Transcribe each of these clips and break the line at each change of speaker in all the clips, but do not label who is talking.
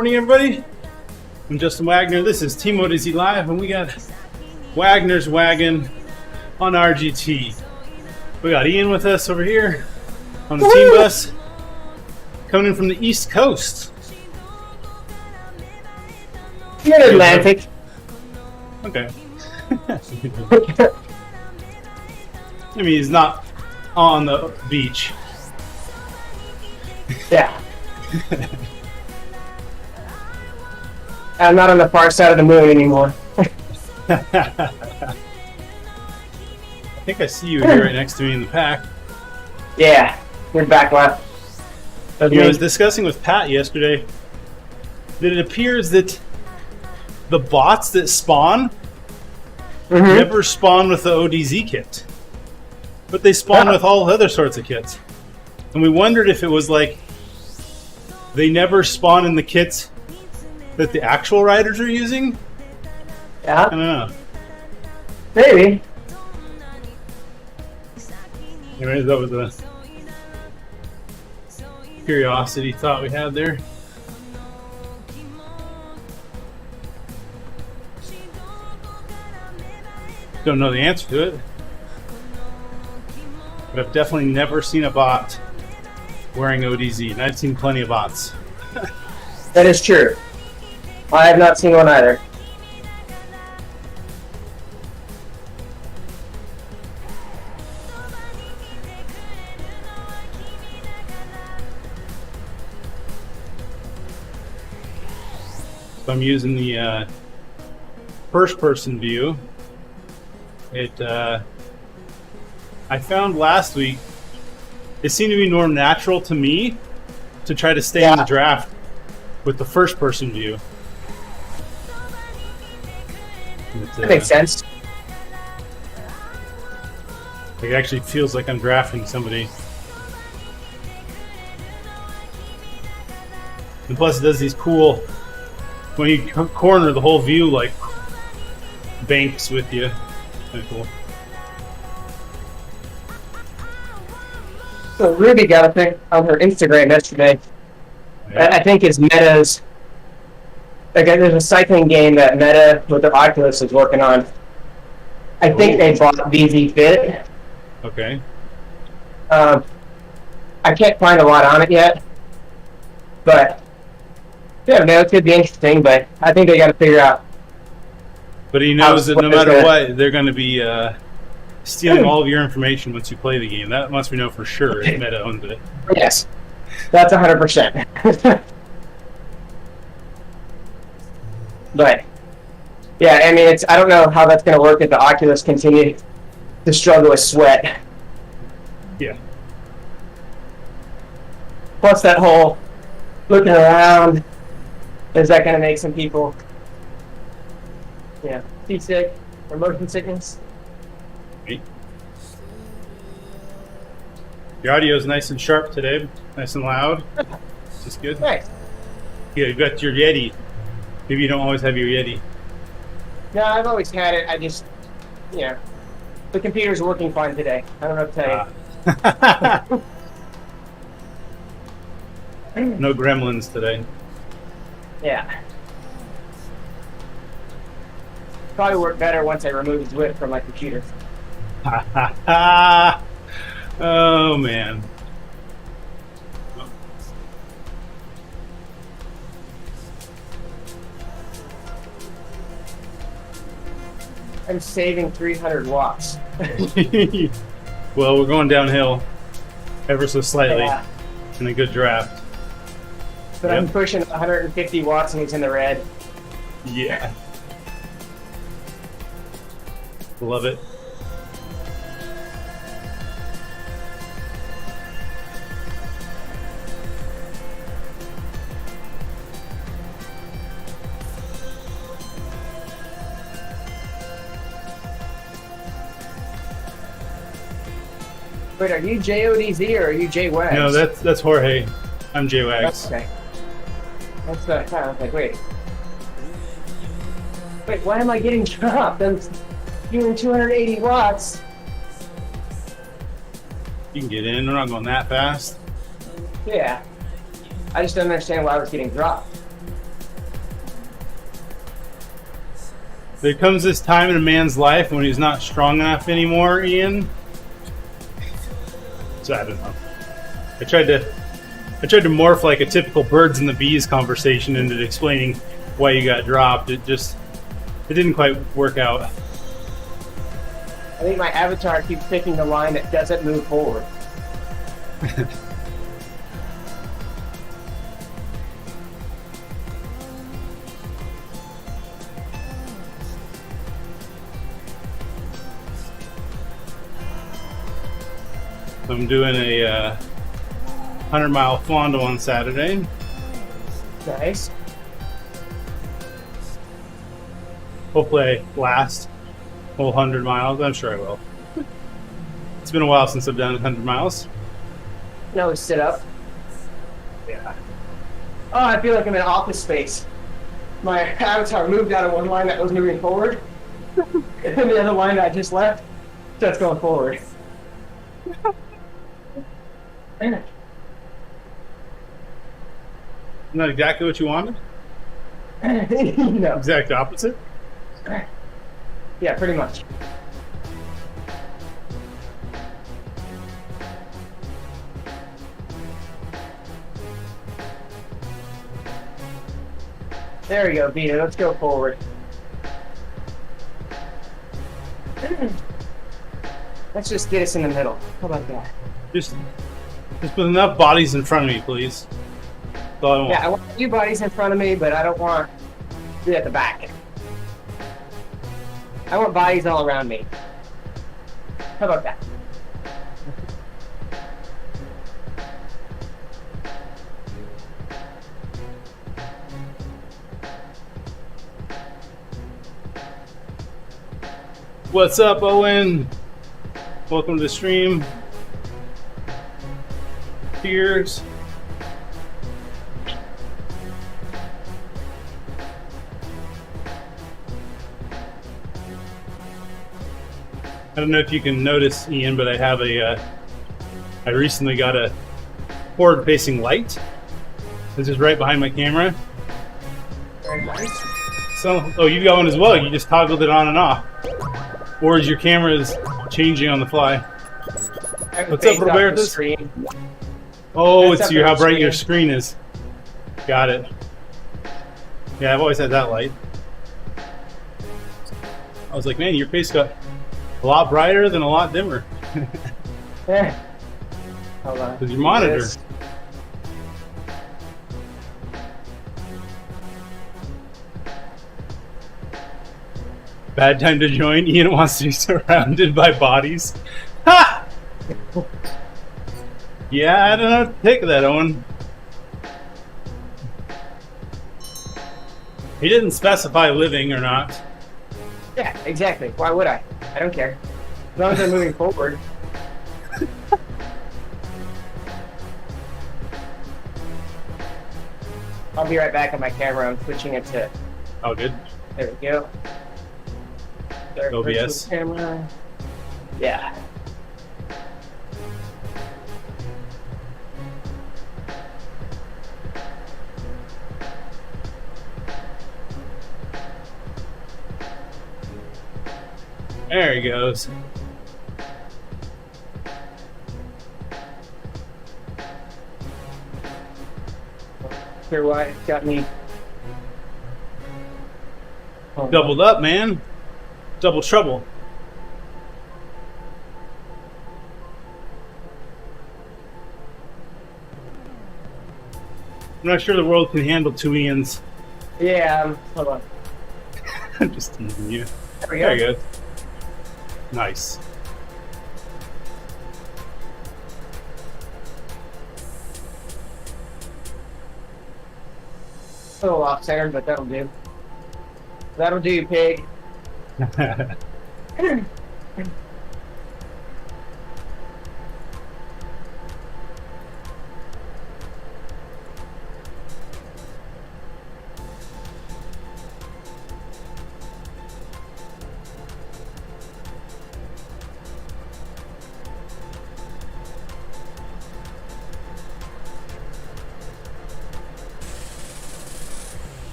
morning, everybody. I'm Justin Wagner. This is TeamODZ Live, and we got Wagner's Wagon on RGT. We got Ian with us over here on the team bus, coming in from the East Coast.
Mid-Atlantic.
Okay. I mean, he's not on the beach.
Yeah. I'm not on the far side of the moon anymore.
I think I see you here right next to me in the pack.
Yeah, you're back left.
I was discussing with Pat yesterday that it appears that the bots that spawn never spawn with the ODZ kit, but they spawn with all other sorts of kits. And we wondered if it was like they never spawn in the kits that the actual riders are using.
Yeah.
I don't know.
Maybe.
Anyways, that was a curiosity thought we had there. Don't know the answer to it, but I've definitely never seen a bot wearing ODZ, and I've seen plenty of bots.
That is true. I have not seen one either.
So I'm using the first-person view. I found last week it seemed to be more natural to me to try to stay in the draft with the first-person view.
That makes sense.
It actually feels like I'm drafting somebody. And plus it does these cool, when you corner, the whole view like banks with you. Kind of cool.
So Ruby got a thing on her Instagram yesterday.
Yeah.
I think it's Meta's. Like, there's a cycling game that Meta with their Oculus is working on. I think they bought VZ Fit.
Okay.
I can't find a lot on it yet, but yeah, no, it could be interesting. But I think they got to figure out.
But he knows that no matter what, they're going to be stealing all of your information once you play the game. That much we know for sure. If Meta owns it.
Yes, that's 100%. But yeah, I mean, I don't know how that's going to work if the Oculus continue to struggle with sweat.
Yeah.
Plus that whole looking around, is that going to make some people, seasick or motion sickness?
Right. Your audio is nice and sharp today, nice and loud. Which is good.
Nice.
Yeah, you've got your Yeti. Maybe you don't always have your Yeti.
No, I've always had it. I just, the computer's working fine today. I don't know what to tell you.
No gremlins today.
Yeah. Probably work better once I remove the whip from my computer.
Oh, man.
I'm saving 300 watts.
Well, we're going downhill ever so slightly in a good draft.
But I'm pushing 150 watts and he's in the red.
Yeah. Love it.
Wait, are you JODZ or are you J-Wags?
No, that's Jorge. I'm J-Wags.
Okay. That's the kind of like, wait, why am I getting dropped? I'm doing 280 watts.
You can get in. We're not going that fast.
Yeah. I just don't understand why I was getting dropped.
There comes this time in a man's life when he's not strong enough anymore, Ian. So I don't know. I tried to morph like a typical birds and the bees conversation into explaining why you got dropped. It didn't quite work out.
I think my avatar keeps picking the line that doesn't move forward.
I'm doing a 100-mile Fondo on Saturday.
Nice.
Hopefully I last a whole 100 miles. I'm sure I will. It's been a while since I've done 100 miles.
No, sit up.
Yeah.
Oh, I feel like I'm in Office Space. My avatar moved out of one line that was moving forward, and then the other line that I just left starts going forward.
Not exactly what you wanted?
No.
Exact opposite?
Yeah, pretty much. There we go, Vita. Let's go forward. Let's just get us in the middle. How about that?
Just with enough bodies in front of me, please. That's all I want.
Yeah, I want a few bodies in front of me, but I don't want to be at the back. I want bodies all around me. How about that?
What's up, Owen? Welcome to the stream. Cheers. I don't know if you can notice, Ian, but I have I recently got a forward-facing light. This is right behind my camera.
Very nice.
So, oh, you got one as well. You just toggled it on and off. Or is your camera is changing on the fly? What's up, Roberto? Oh, it's how bright your screen is. Got it. Yeah, I've always had that light. I was like, man, your face got a lot brighter than a lot dimmer.
Yeah. Hold on.
With your monitor.
Yes.
Bad time to join. Ian wants to be surrounded by bodies. Ha! Yeah, I don't know how to take that, Owen. He didn't specify living or not.
Yeah, exactly. Why would I? I don't care. As long as I'm moving forward. I'll be right back on my camera. I'm switching it to...
Oh, good.
There we go. Third
OBS.
person camera. Yeah.
There he goes.
Sure why it got me.
Doubled up, man. Double trouble. I'm not sure the world can handle two Ians.
Yeah, hold on.
I'm just teasing you.
There we go.
There you go. Nice.
A little off center, but that'll do. That'll do, pig.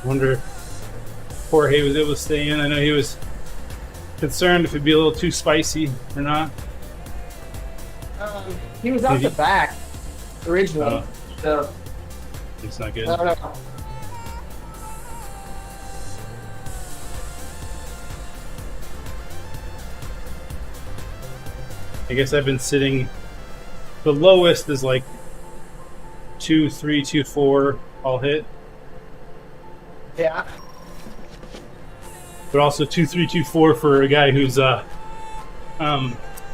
wonder if Jorge was able to stay in. I know he was concerned if it'd be a little too spicy or not.
He was out the back originally, so
it's not good.
I don't know.
I guess I've been sitting. The lowest is like 2.3, 2.4 all hit.
Yeah.
But also 2.3, 2.4 for a guy who's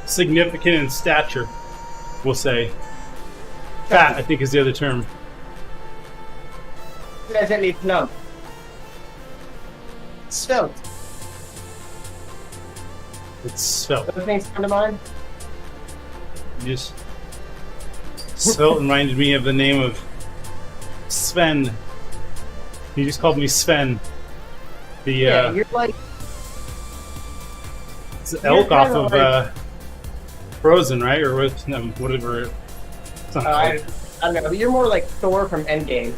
significant in stature, we'll say. Fat, I think, is the other term.
He doesn't need to know. Svelte.
It's svelte.
Those things come to mind?
Just svelte reminded me of the name of Sven. He just called me Sven. The
yeah, you're like
it's the elk off of like, Frozen, right? Or what? No, whatever. It's not
I don't know. You're more like Thor from Endgame.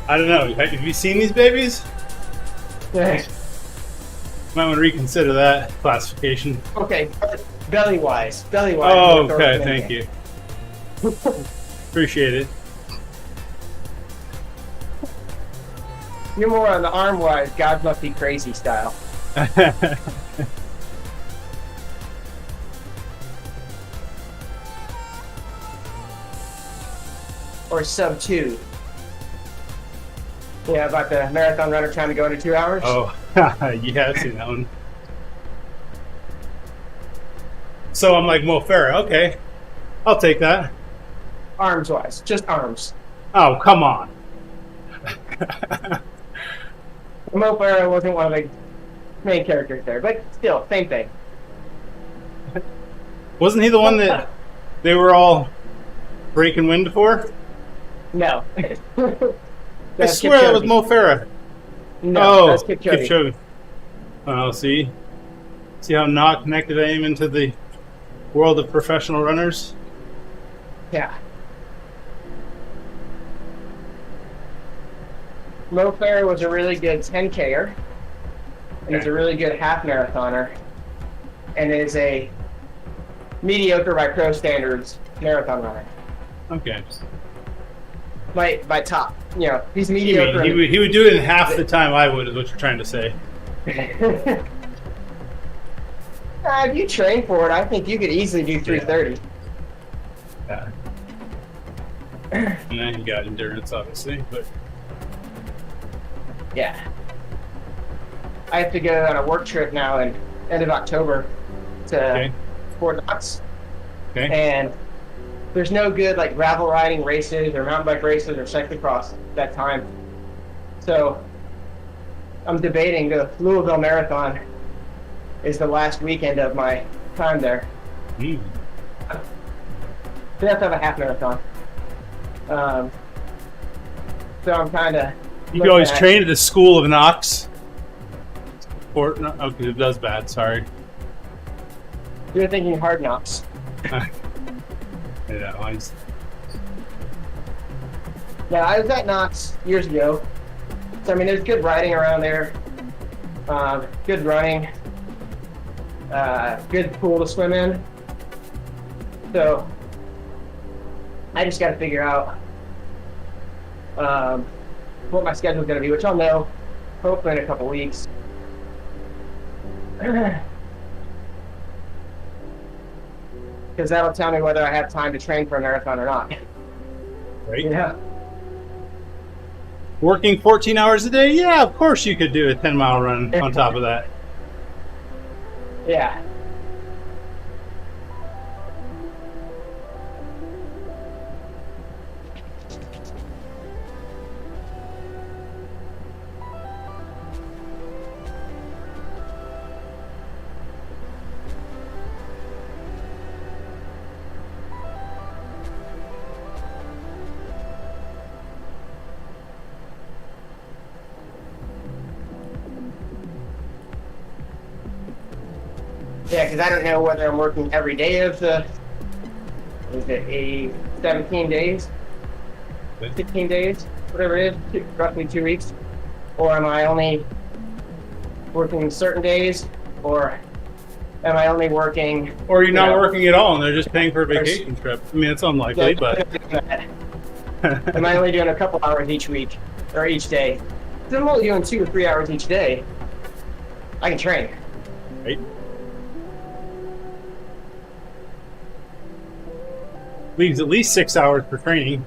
I don't know. Have you seen these babies?
Yeah.
Might want to reconsider that classification.
Okay, belly wise.
Oh, okay. Thank you. Appreciate it.
You're more on the arm wise, God must be crazy style. Or sub 2. Yeah, about the marathon runner trying to go into 2 hours.
Oh, yeah, I've seen that one. So I'm like Mo Farah. Okay, I'll take that.
Arms wise, just arms.
Oh, come on.
Mo Farah wasn't one of the main characters there, but still, same thing.
Wasn't he the one that they were all breaking wind for?
No.
I swear that was Mo Farah.
No, that's
Kipchoge. Oh, see how not connected I am into the world of professional runners?
Yeah. Mo Farah was a really good 10Ker, and he's a really good half marathoner, and is a mediocre by pro standards marathon runner.
Okay.
By top, you know, he's mediocre.
He would do it in half the time I would, is what you're trying to say.
If you train for it, I think you could easily do 3:30.
Yeah. And then you got endurance, obviously, but
yeah. I have to go on a work trip now in end of October to Fort Knox.
Okay.
And there's no good like gravel riding races or mountain bike races or cyclocross that time. So I'm debating the Louisville Marathon is the last weekend of my time there.
Mm.
So I have to have a half marathon. So I'm kind of.
You can always train at the School of Knox. Or no, okay, it does bad. Sorry.
You're thinking Hard Knocks.
Yeah, mine's...
Yeah, I was at Knox years ago. So I mean, there's good riding around there. Good running. Good pool to swim in. So I just got to figure out what my schedule's going to be, which I'll know hopefully in a couple weeks. Because that'll tell me whether I have time to train for a marathon or not.
Right?
Yeah.
Working 14 hours a day? Yeah, of course you could do a 10-mile run on top of that.
Yeah. Yeah, because I don't know whether I'm working every day of the, is it 17 days? 15 days? whatever it is, roughly 2 weeks? Or am I only working certain days? Or am I only working...
Or you're not working at all and they're just paying for a vacation trip. I mean, it's unlikely, but...
Am I only doing a couple hours each week or each day? If I'm only doing 2 or 3 hours each day, I can train.
Right. Leaves at least 6 hours for training.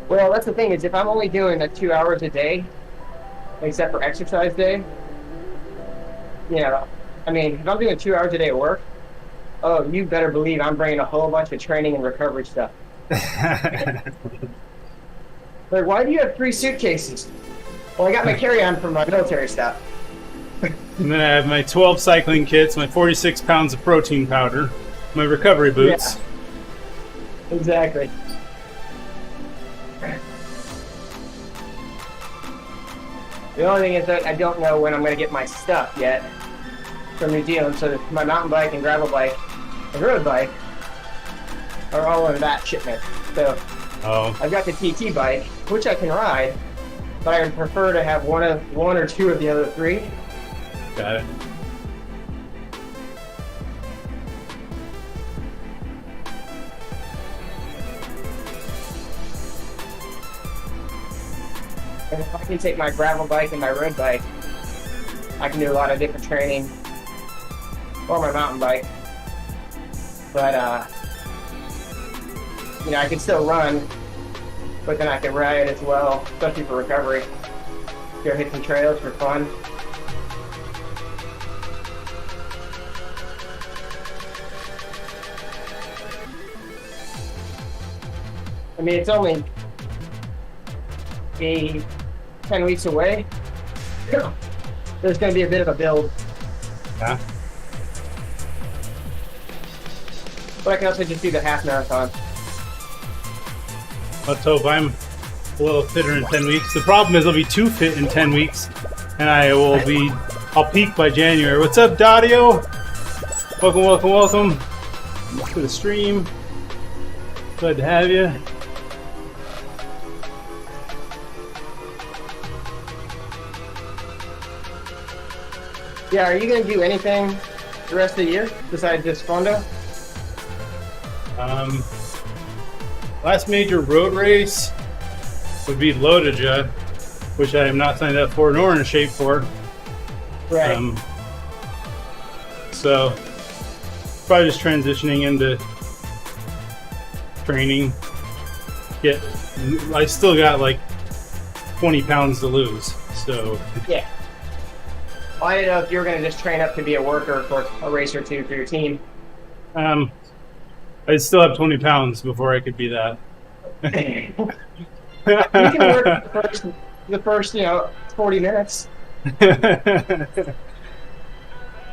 Well, that's the thing is if I'm only doing 2 hours a day, except for exercise day, I mean, if I'm doing 2 hours a day at work, oh, you better believe I'm bringing a whole bunch of training and recovery stuff. Like, why do you have 3 suitcases? Well, I got my carry-on from my military stuff.
And then I have my 12 cycling kits, my 46 pounds of protein powder, my recovery boots.
Yeah. Exactly. The only thing is that I don't know when I'm going to get my stuff yet from New Zealand. So my mountain bike and gravel bike and road bike are all in that shipment. So I've got the TT bike, which I can ride, but I would prefer to have one or two of the other 3.
Got it.
And if I can take my gravel bike and my road bike, I can do a lot of different training, or my mountain bike. But I can still run, but then I can ride as well, especially for recovery. Go hit some trails for fun. I mean, it's only 10 weeks away. There's going to be a bit of a build.
Yeah.
But I can also just do the half marathon.
Let's hope I'm a little fitter in 10 weeks. The problem is I'll be too fit in 10 weeks, and I'll peak by January. What's up, Dario? Welcome to the stream. Glad to have you.
Yeah, are you going to do anything the rest of the year besides this Fondo?
Last major road race would be TeamODZ, which I am not signed up for nor in shape for.
Right.
So probably just transitioning into training. I still got like 20 pounds to lose. So
yeah. Well, I didn't know if you were going to just train up to be a worker for a race or two for your team.
I'd still have 20 pounds before I could be that.
You can work the first 40 minutes.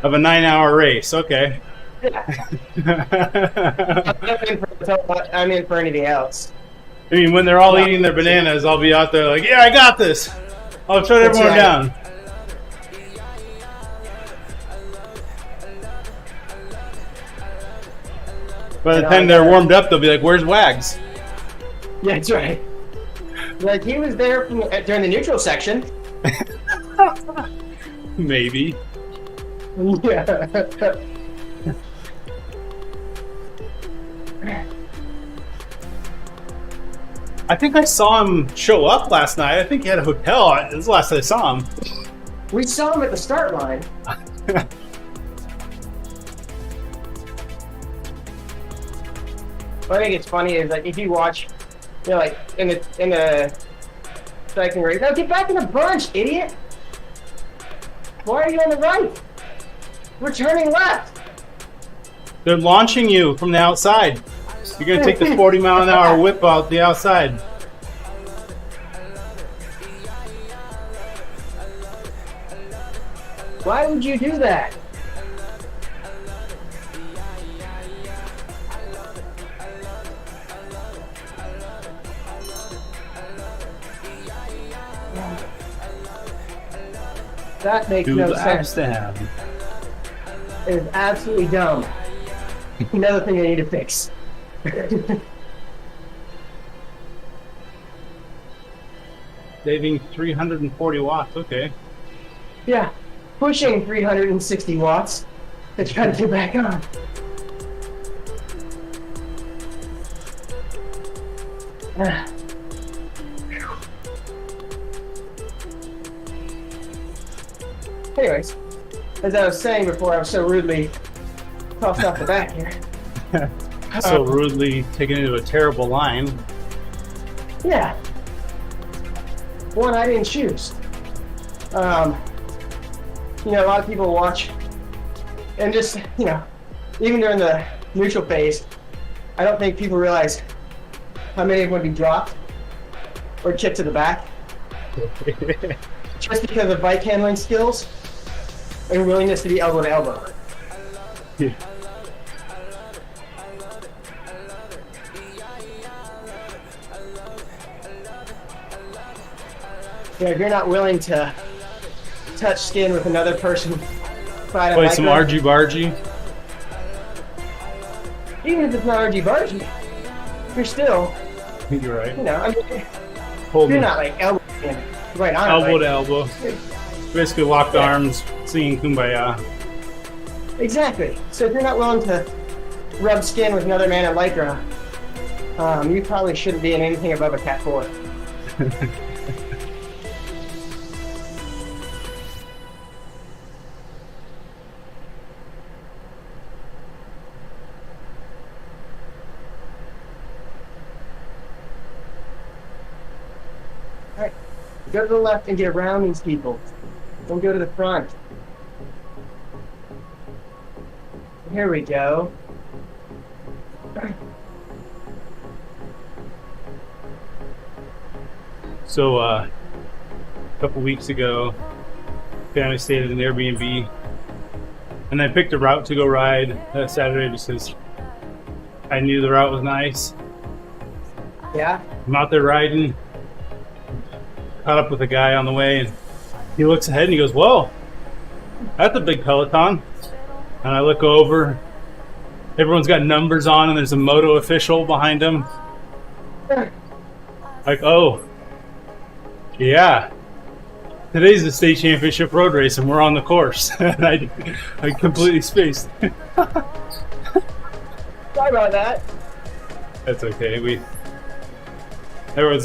Of a 9-hour race, okay.
Yeah. I'm in for anything else.
I mean, when they're all eating their bananas, I'll be out there like, yeah, I got this. I'll shut everyone down. By the time they're warmed up, they'll be like, where's Wags?
Yeah, that's right. Like, he was there during the neutral section.
Maybe.
Yeah.
I think I saw him show up last night. I think he had a hotel. This is the last I saw him.
We saw him at the start line. What I think it's funny is, like, if you watch, like, in the cycling race, no, get back in the bunch, idiot! Why are you on the right? We're turning left!
They're launching you from the outside. You're going to take the 40-mile-an-hour whip out the outside.
Why would you do that? That makes no sense. It is absolutely dumb. Another thing I need to fix.
Saving 340 watts. Okay.
Yeah, pushing 360 watts to try to get back on. Anyways, as I was saying before, I was so rudely tossed off the back here.
So rudely taken into a terrible line.
Yeah. One I didn't choose. You know, a lot of people watch and just, you know, even during the neutral phase, I don't think people realize how many of them would be dropped or chipped to the back just because of bike handling skills and willingness to be elbow to elbow.
Yeah.
Yeah, if you're not willing to touch skin with another person,
Play some argy bargy.
even if it's not argy-bargy, you're still,
You're right.
you know, I mean,
Hold
you're
me.
not like elbow in right on
Elbow
it,
to elbow. Basically locked arms, singing Kumbaya.
Exactly. So if you're not willing to rub skin with another man in Lycra, you probably shouldn't be in anything above a Cat 4. Alright, go to the left and get around these people. Don't go to the front. Here we go.
So, a couple weeks ago, family stayed at an Airbnb, and I picked a route to go ride that Saturday just because I knew the route was nice.
Yeah?
I'm out there riding, caught up with a guy on the way, and he looks ahead and he goes, "Whoa, that's a big Peloton." And I look over, everyone's got numbers on, and there's a moto official behind them. Like, oh, yeah, today's the state championship road race, and we're on the course. And I completely spaced.
Sorry about that.
That's okay. There was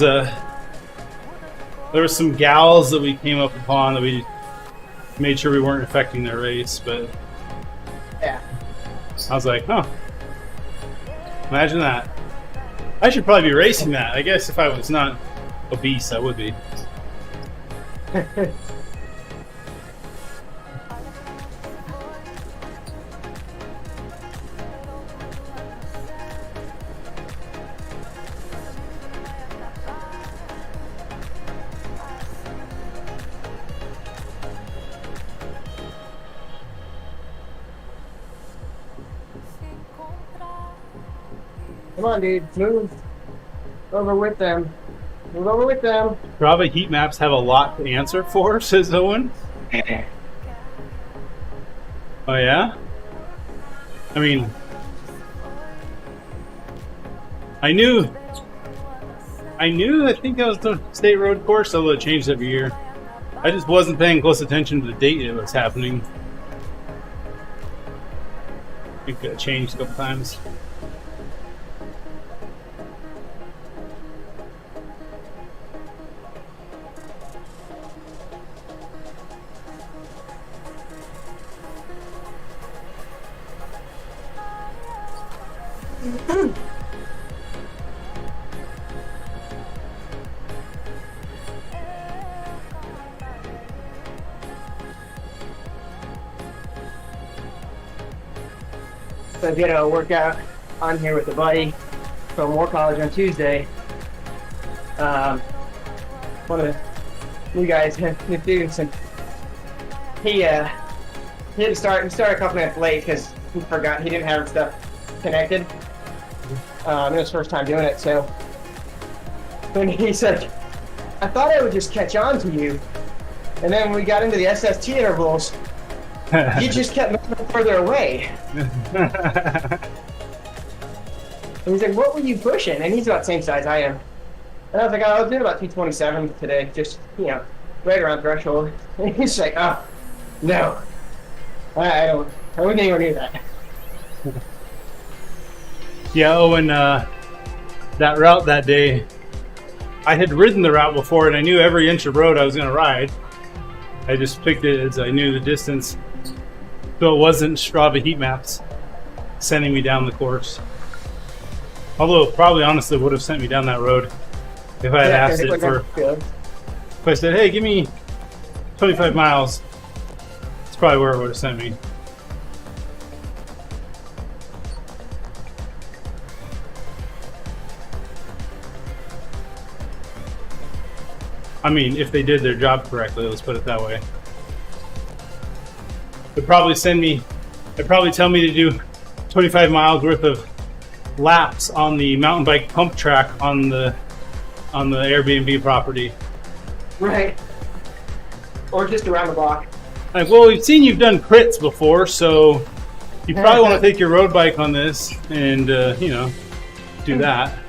some gals that we came up upon that we made sure we weren't affecting their race, but
Yeah.
I was like, huh, imagine that. I should probably be racing that. I guess if I was not obese, I would be.
Come on, dude. Move over with them. Move over with them.
Probably heat maps have a lot to answer for, says Owen. Oh yeah? I mean, I think that was the state road course, although it changed every year. I just wasn't paying close attention to the date it was happening. I think it changed a couple times.
So I did a workout on here with a buddy from War College on Tuesday. One of the new guys, new dudes, and he didn't start. He started a couple minutes late because he forgot he didn't have stuff connected. It was his first time doing it, so when he said, "I thought I would just catch on to you," and then when we got into the SST intervals, you just kept moving further away. And he's like, "What were you pushing?" And he's about the same size I am. And I was like, oh, I was doing about 227 today, just, right around threshold. And he's like, oh, no, I wouldn't anywhere near that.
Yeah, and that route that day, I had ridden the route before, and I knew every inch of road I was going to ride. I just picked it as I knew the distance, so it wasn't Strava heat maps sending me down the course. Although, probably honestly would have sent me down that road if I had asked it for. If I said, "Hey, give me 25 miles," it's probably where it would have sent me. I mean, if they did their job correctly, let's put it that way. They'd probably tell me to do 25 miles worth of laps on the mountain bike pump track on the Airbnb property.
Right. Or just around the block.
Like, well, we've seen you've done crits before, so you probably want to take your road bike on this and, do that.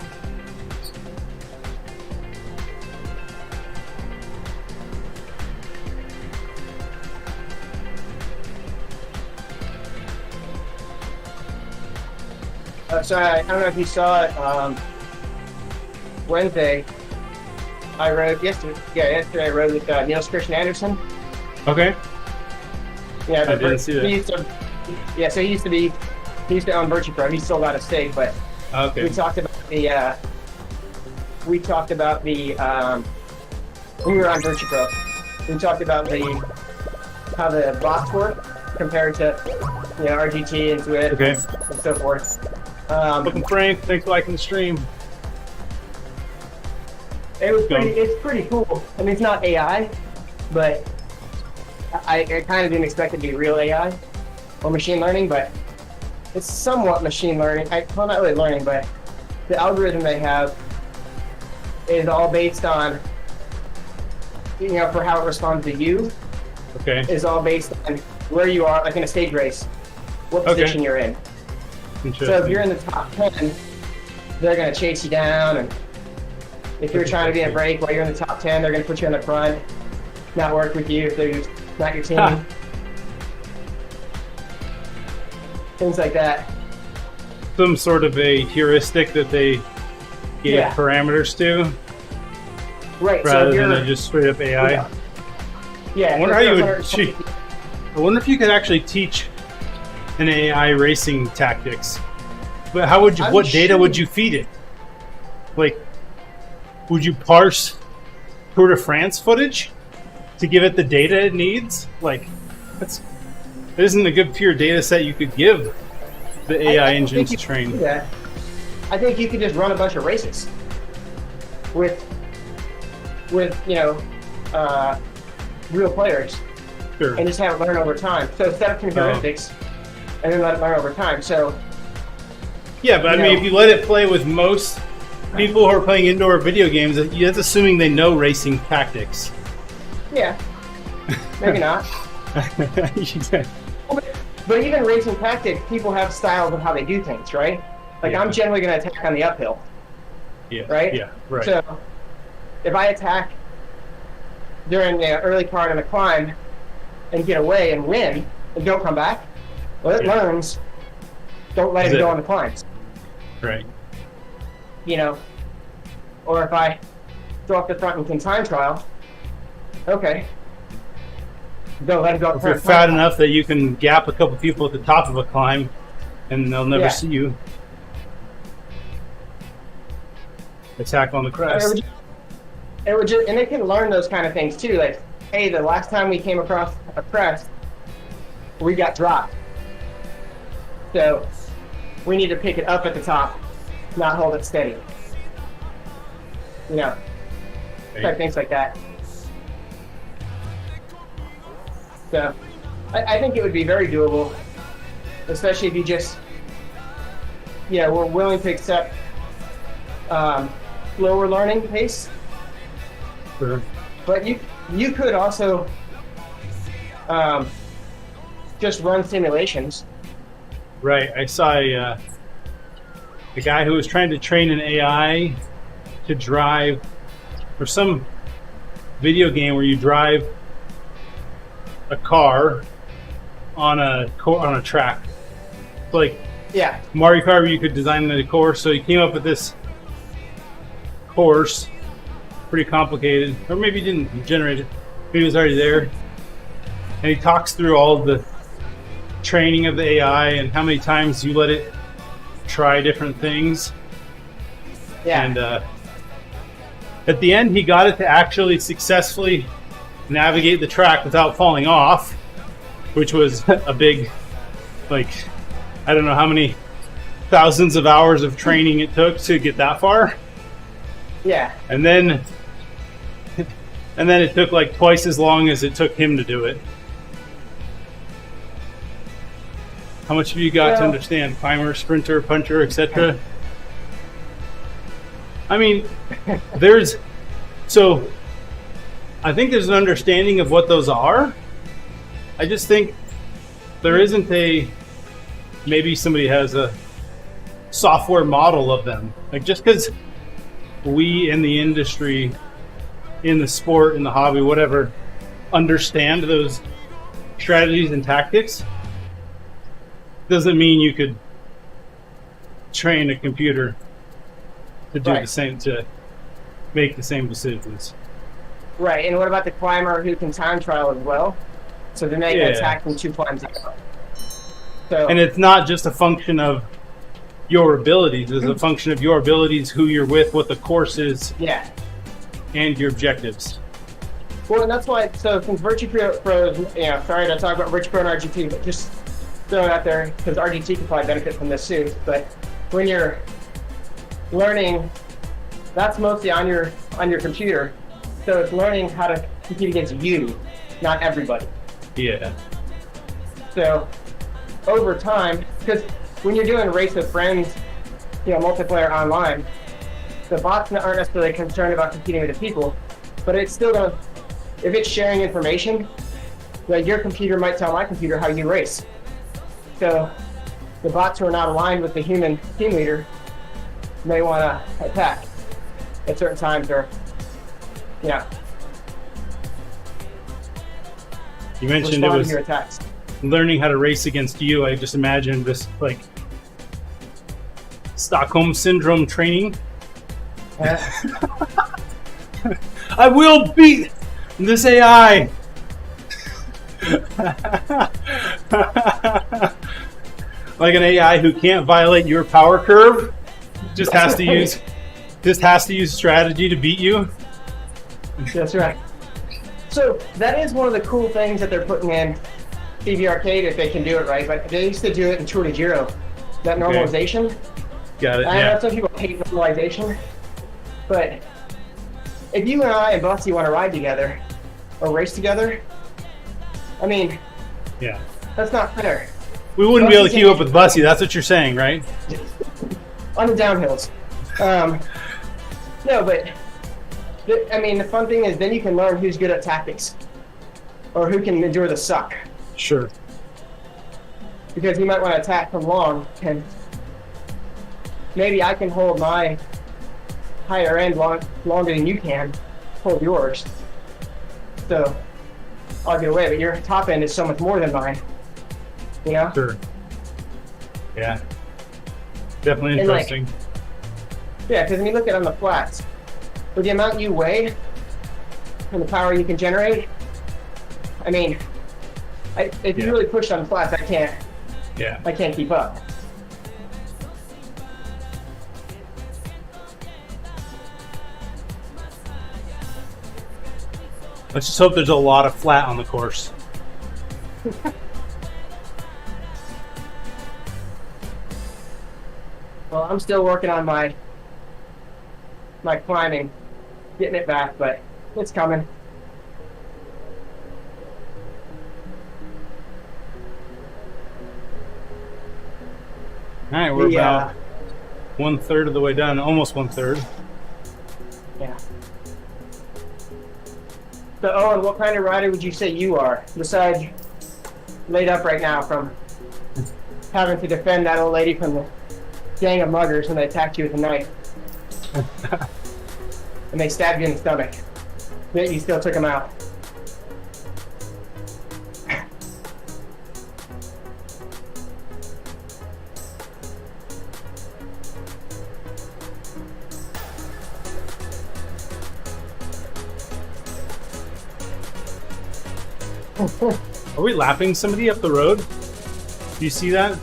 So I don't know if you saw it. Wednesday, I rode yesterday. Yeah, yesterday I rode with Niels Christian Andersen.
Okay.
Yeah,
I didn't see that.
He used to own Virtue Pro. He's still out of state, but
okay.
We talked about when we were on Virtue Pro. We talked about how the bots work compared to RGT and Swift and so forth.
Welcome, Frank. Thanks for liking the stream.
It's pretty cool. I mean, it's not AI, but I kind of didn't expect it to be real AI or machine learning, but it's somewhat machine learning. Well, not really learning, but the algorithm they have is all based on, for how it responds to you.
Okay.
Is all based on where you are, like in a stage race, what position you're in. So if you're in the top 10, they're going to chase you down, and if you're trying to be in a break while you're in the top 10, they're going to put you in the front, not work with you if they're not your team. Things like that.
Some sort of a heuristic that they gave parameters to,
right?
Rather than just straight up AI.
Yeah.
I wonder how you would. I wonder if you could actually teach an AI racing tactics. But how would you? What data would you feed it? Like, would you parse Tour de France footage to give it the data it needs? Like, that isn't a good pure data set you could give the AI engines to train.
Yeah, I think you could just run a bunch of races with real players, and just have it learn over time. So set up some heuristics, and then let it learn over time. So
yeah, but I mean, if you let it play with most people who are playing indoor video games, that's assuming they know racing tactics.
Yeah, maybe not. But even racing tactics, people have styles of how they do things, right? Like I'm generally going to attack on the uphill.
Yeah.
Right?
Yeah, right.
So if I attack during the early part of the climb and get away and win and don't come back, well, it learns. Don't let it go on the climbs.
Right.
Or if I go up the front and can time trial, okay. Don't let it go up
if you're fat enough that you can gap a couple people at the top of a climb and they'll never see you. Attack on the crest.
It would just, and they can learn those kind of things too. Like, hey, the last time we came across a crest, we got dropped. So we need to pick it up at the top, not hold it steady. Type things like that. So I think it would be very doable, especially if you just, we're willing to accept slower learning pace.
Sure.
But you could also just run simulations.
Right. I saw a guy who was trying to train an AI to drive, or some video game where you drive a car on a track. Like Mario Kart, where you could design the course. So he came up with this course, pretty complicated, or maybe he didn't generate it. He was already there, and he talks through all of the training of the AI and how many times you let it try different things. And at the end, he got it to actually successfully navigate the track without falling off, which was a big, like, I don't know how many thousands of hours of training it took to get that far.
Yeah.
And then it took like twice as long as it took him to do it. How much have you got to understand? Climber, sprinter, puncher, etc. I mean, I think there's an understanding of what those are. I just think there isn't maybe somebody has a software model of them. Like, just because we in the industry, in the sport, in the hobby, whatever, understand those strategies and tactics, doesn't mean you could train a computer to do the same, to make the same decisions.
Right, and what about the climber who can time trial as well? So they make an attack from 2 climbs out. So,
and it's not just a function of your abilities, it's a function of your abilities, who you're with, what the course is, and your objectives.
Well, and that's why, so since Virtue Pro, sorry to talk about Virtue Pro and RGT, but just throw it out there, because RGT can probably benefit from this too, but when you're learning, that's mostly on your computer, so it's learning how to compete against you, not everybody.
Yeah.
So over time, because when you're doing a race with friends, multiplayer online, the bots aren't necessarily concerned about competing with the people, but it's still gonna, if it's sharing information, like your computer might tell my computer how you race. So the bots who are not aligned with the human team leader may want to attack at certain times, or
you mentioned it was learning how to race against you. I just imagine this like Stockholm syndrome training. I will beat this AI. Like an AI who can't violate your power curve, just has to use strategy to beat you.
That's right. So that is one of the cool things that they're putting in TV Arcade, if they can do it right. But they used to do it in Tour de Giro. That normalization.
Got it.
I know some people hate normalization, but if you and I and Bussy want to ride together or race together, I mean, that's not fair.
We wouldn't be able to keep up with Bussy. That's what you're saying, right?
On the downhills. No, but I mean, the fun thing is then you can learn who's good at tactics or who can endure the suck.
Sure.
Because you might want to attack from long, and maybe I can hold my higher end longer than you can hold yours. So I'll get away, but your top end is so much more than mine.
Sure. Yeah. Definitely interesting.
Because when you look at on the flats, with the amount you weigh and the power you can generate, I mean, if you really push on the flats, I can't keep up.
Let's just hope there's a lot of flat on the course.
Well, I'm still working on my climbing, getting it back, but it's coming.
All right, we're about 1/3 of the way done, almost 1/3.
Yeah. So, Owen, what kind of rider would you say you are, besides laid up right now from having to defend that old lady from the gang of muggers when they attacked you with a knife? and they stabbed you in the stomach. Yet you still took them out.
Are we lapping somebody up the road? Do you see that?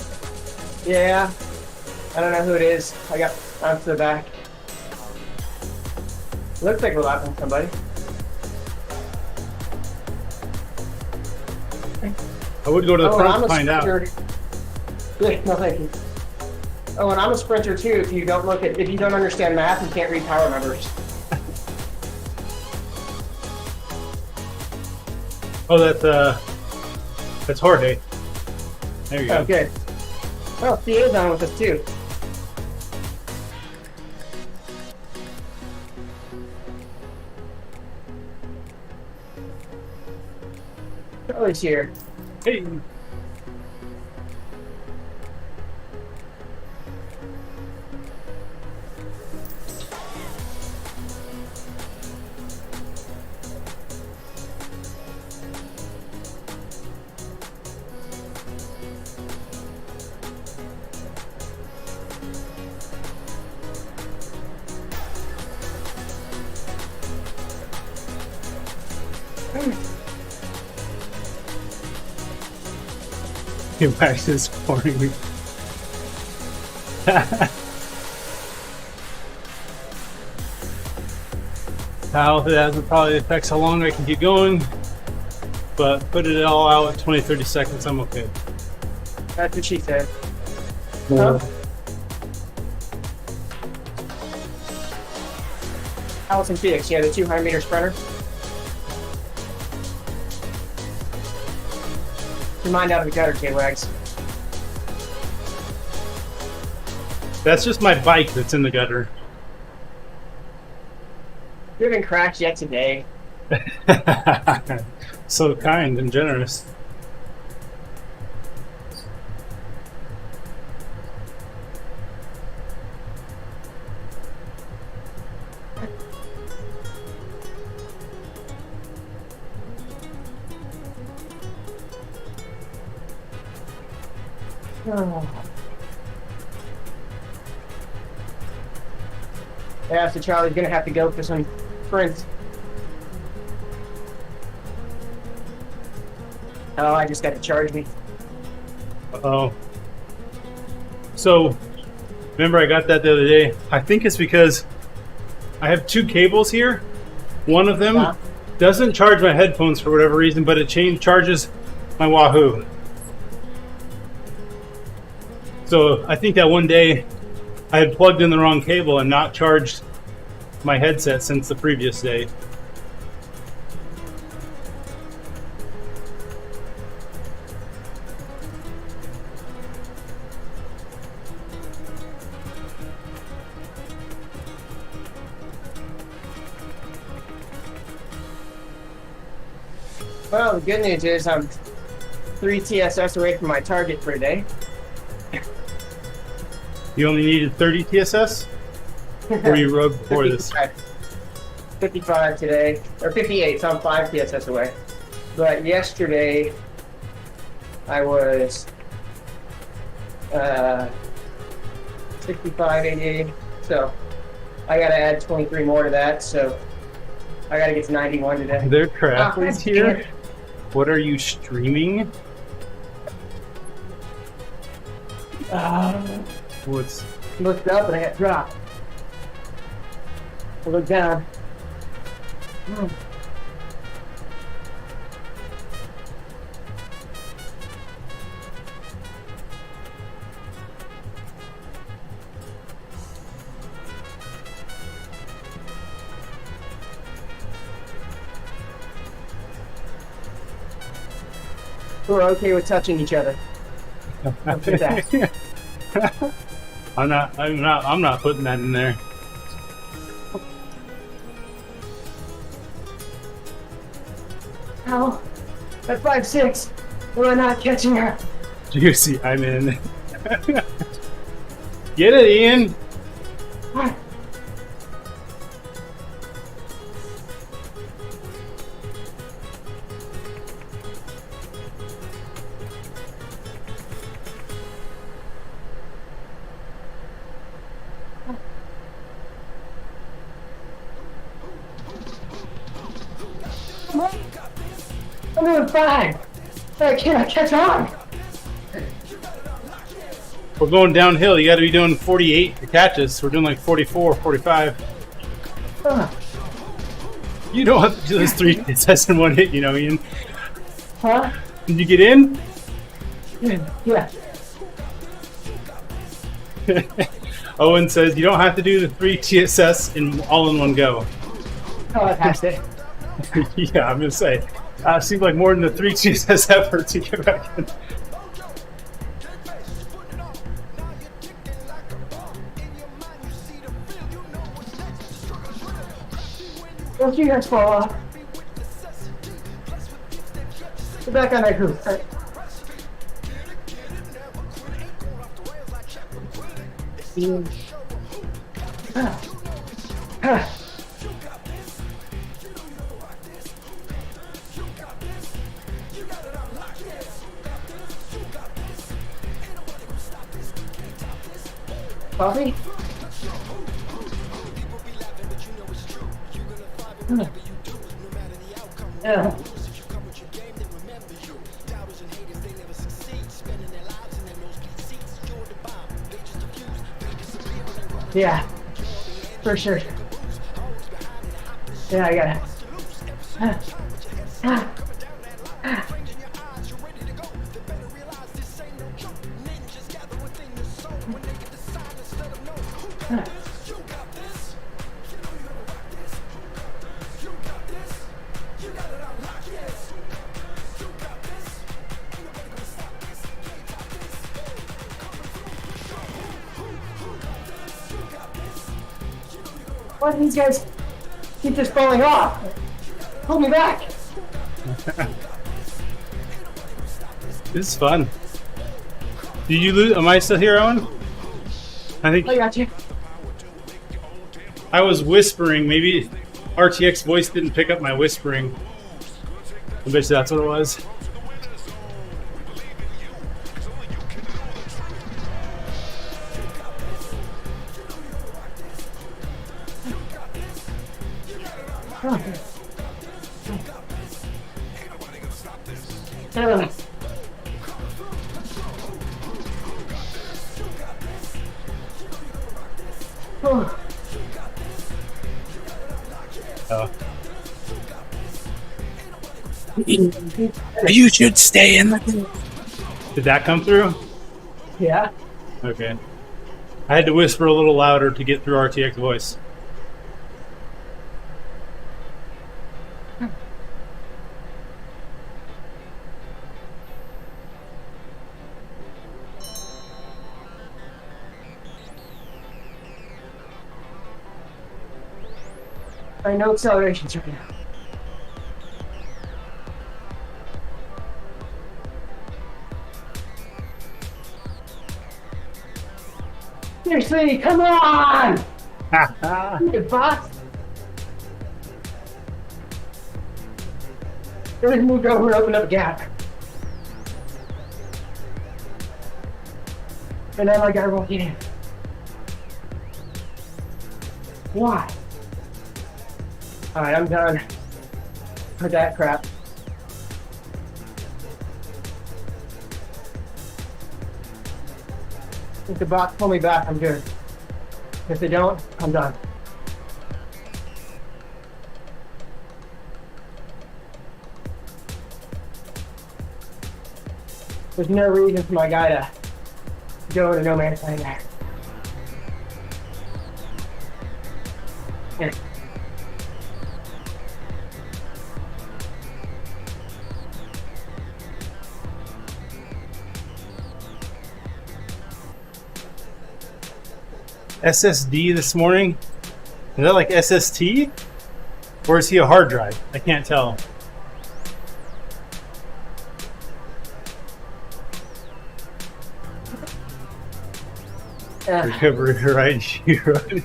Yeah. I don't know who it is. I got onto the back. Looks like we're lapping somebody.
I would go to the front
I'm
to
a
find out.
sprinter. Yeah, no thank you. Oh, and I'm a sprinter too. If you don't understand math, you can't read power numbers.
Oh, that's Jorge. There you go.
Oh, good. Oh, CA's on with us too. Charlie's here.
Hey. Max is pouring me. How that probably affects how long I can keep going, but put it all out at 20-30 seconds, I'm okay.
That's what she said.
Huh?
Allison Felix, yeah, the 200-meter sprinter. Your mind out of the gutter, K-Wags.
That's just my bike that's in the gutter.
You haven't crashed yet today.
So kind and generous.
Yeah, so Charlie's gonna have to go for some sprints. Oh, I just got to charge me.
Uh-oh. So, remember I got that the other day? I think it's because I have two cables here. One of them doesn't charge my headphones for whatever reason, but it charges my Wahoo. So I think that one day I had plugged in the wrong cable and not charged my headset since the previous day.
Well, the good news is I'm 3 TSS away from my target for a day.
You only needed 30 TSS? Or you rode before
55.
this?
55 today, or 58, so I'm 5 TSS away. But yesterday, I was 65, 88, so I gotta add 23 more to that, so I gotta get to 91 today.
There are triathletes here? What are you streaming? What's...
Looked up and I got dropped. I looked down. We're okay with touching each other. After that.
I'm not putting that in there.
Ow. At 5'6", we're not catching her.
Juicy, I'm in. Get it, Ian.
I'm doing fine. I can't catch on.
We're going downhill. You got to be doing 48 to catch us. We're doing like 44, 45. You don't have to do those 3 tests in one hit, you know, Ian.
Huh?
Did you get in?
Yeah.
Owen says you don't have to do the 3 TSS all in one go.
Oh, I passed it.
Yeah, I'm gonna say. Seems like more than the 3 TSS effort to get back in.
Don't you guys fall off. Get back on that group. Right. Coffee? Yeah. Yeah, for sure. Yeah, I got it. Why do these guys keep just falling off? Pull me back.
This is fun. Did you lose? Am I still here, Owen? I think
I got you.
I was whispering. Maybe RTX voice didn't pick up my whispering. I bet you that's what it was.
You should stay in the.
Did that come through?
Yeah.
Okay. I had to whisper a little louder to get through RTX voice.
I know accelerations right now. Seriously, come on! You boss! Just moved over and opened up a gap. And now I gotta walk in. Why? Alright, I'm done with that crap. If the bots pull me back, I'm good. If they don't, I'm done. There's no reason for my guy to go into no man's land there. Here.
SSD this morning? Is that like SST? Or is he a hard drive? I can't tell. Recovery, right? You're right.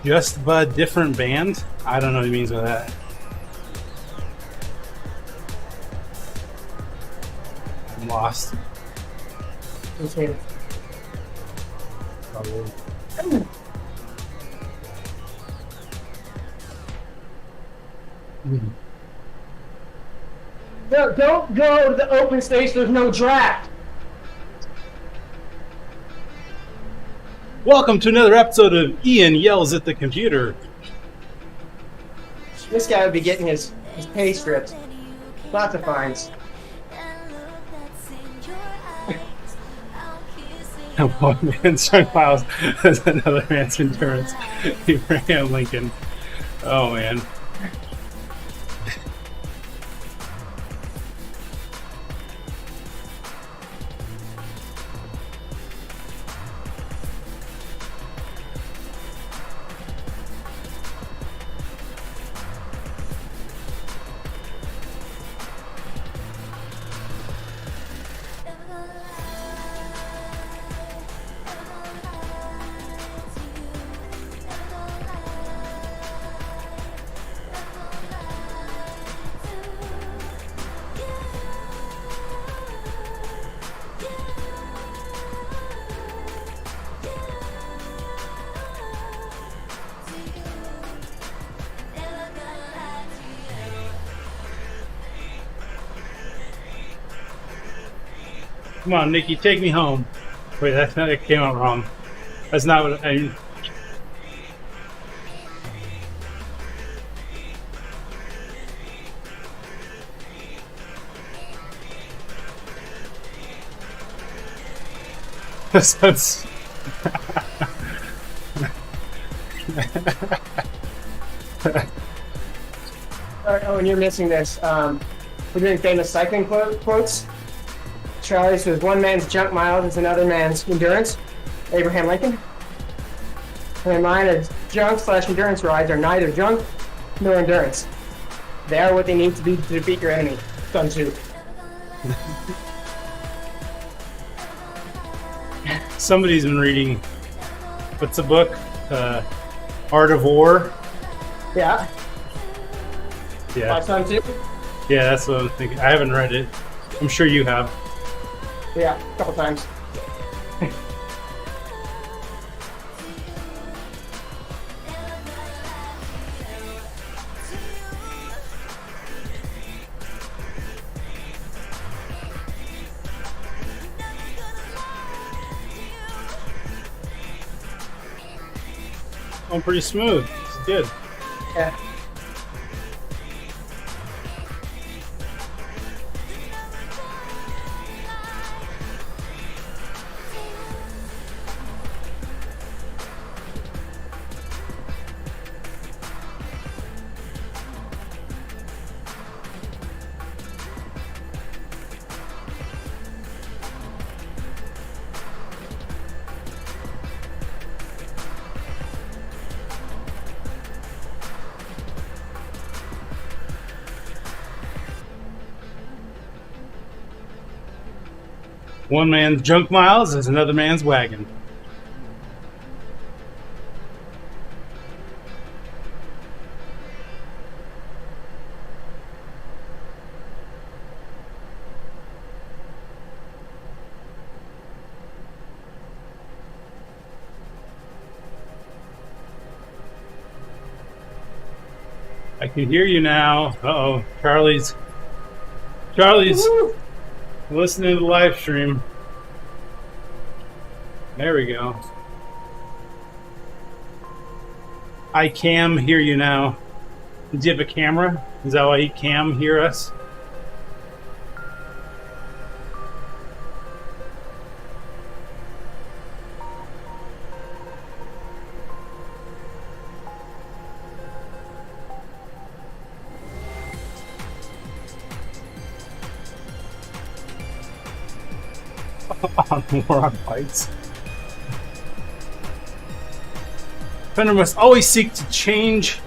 Just but different band? I don't know what he means by that. I'm lost.
Okay.
Probably.
No, don't go to the open space. There's no draft.
Welcome to another episode of Ian Yells at the Computer.
This guy would be getting his pay stripped. Lots of fines.
One man's files as another man's endurance. Abraham Lincoln. Oh man. Come on, Nikki, take me home. Wait, that came out wrong. That's not what I mean. That's
Oh, and you're missing this. We're doing famous cycling quotes. Charlie's was one man's junk miles is another man's endurance. Abraham Lincoln. And mine is junk/endurance rides are neither junk nor endurance. They are what they need to be to defeat your enemy. Sun Tzu.
Somebody's been reading. What's the book? Art of War.
Yeah.
Yeah.
By Sun Tzu?
Yeah, that's what I'm thinking. I haven't read it. I'm sure you have.
Yeah, a couple times.
Oh, pretty smooth. It's good.
Yeah.
One man's junk miles is another man's wagon. I can hear you now. Uh-oh. Charlie's
Woo-hoo.
listening to the live stream. There we go. I cam hear you now. Do you have a camera? Is that why you cam hear us? More on fights. Defender must always seek to change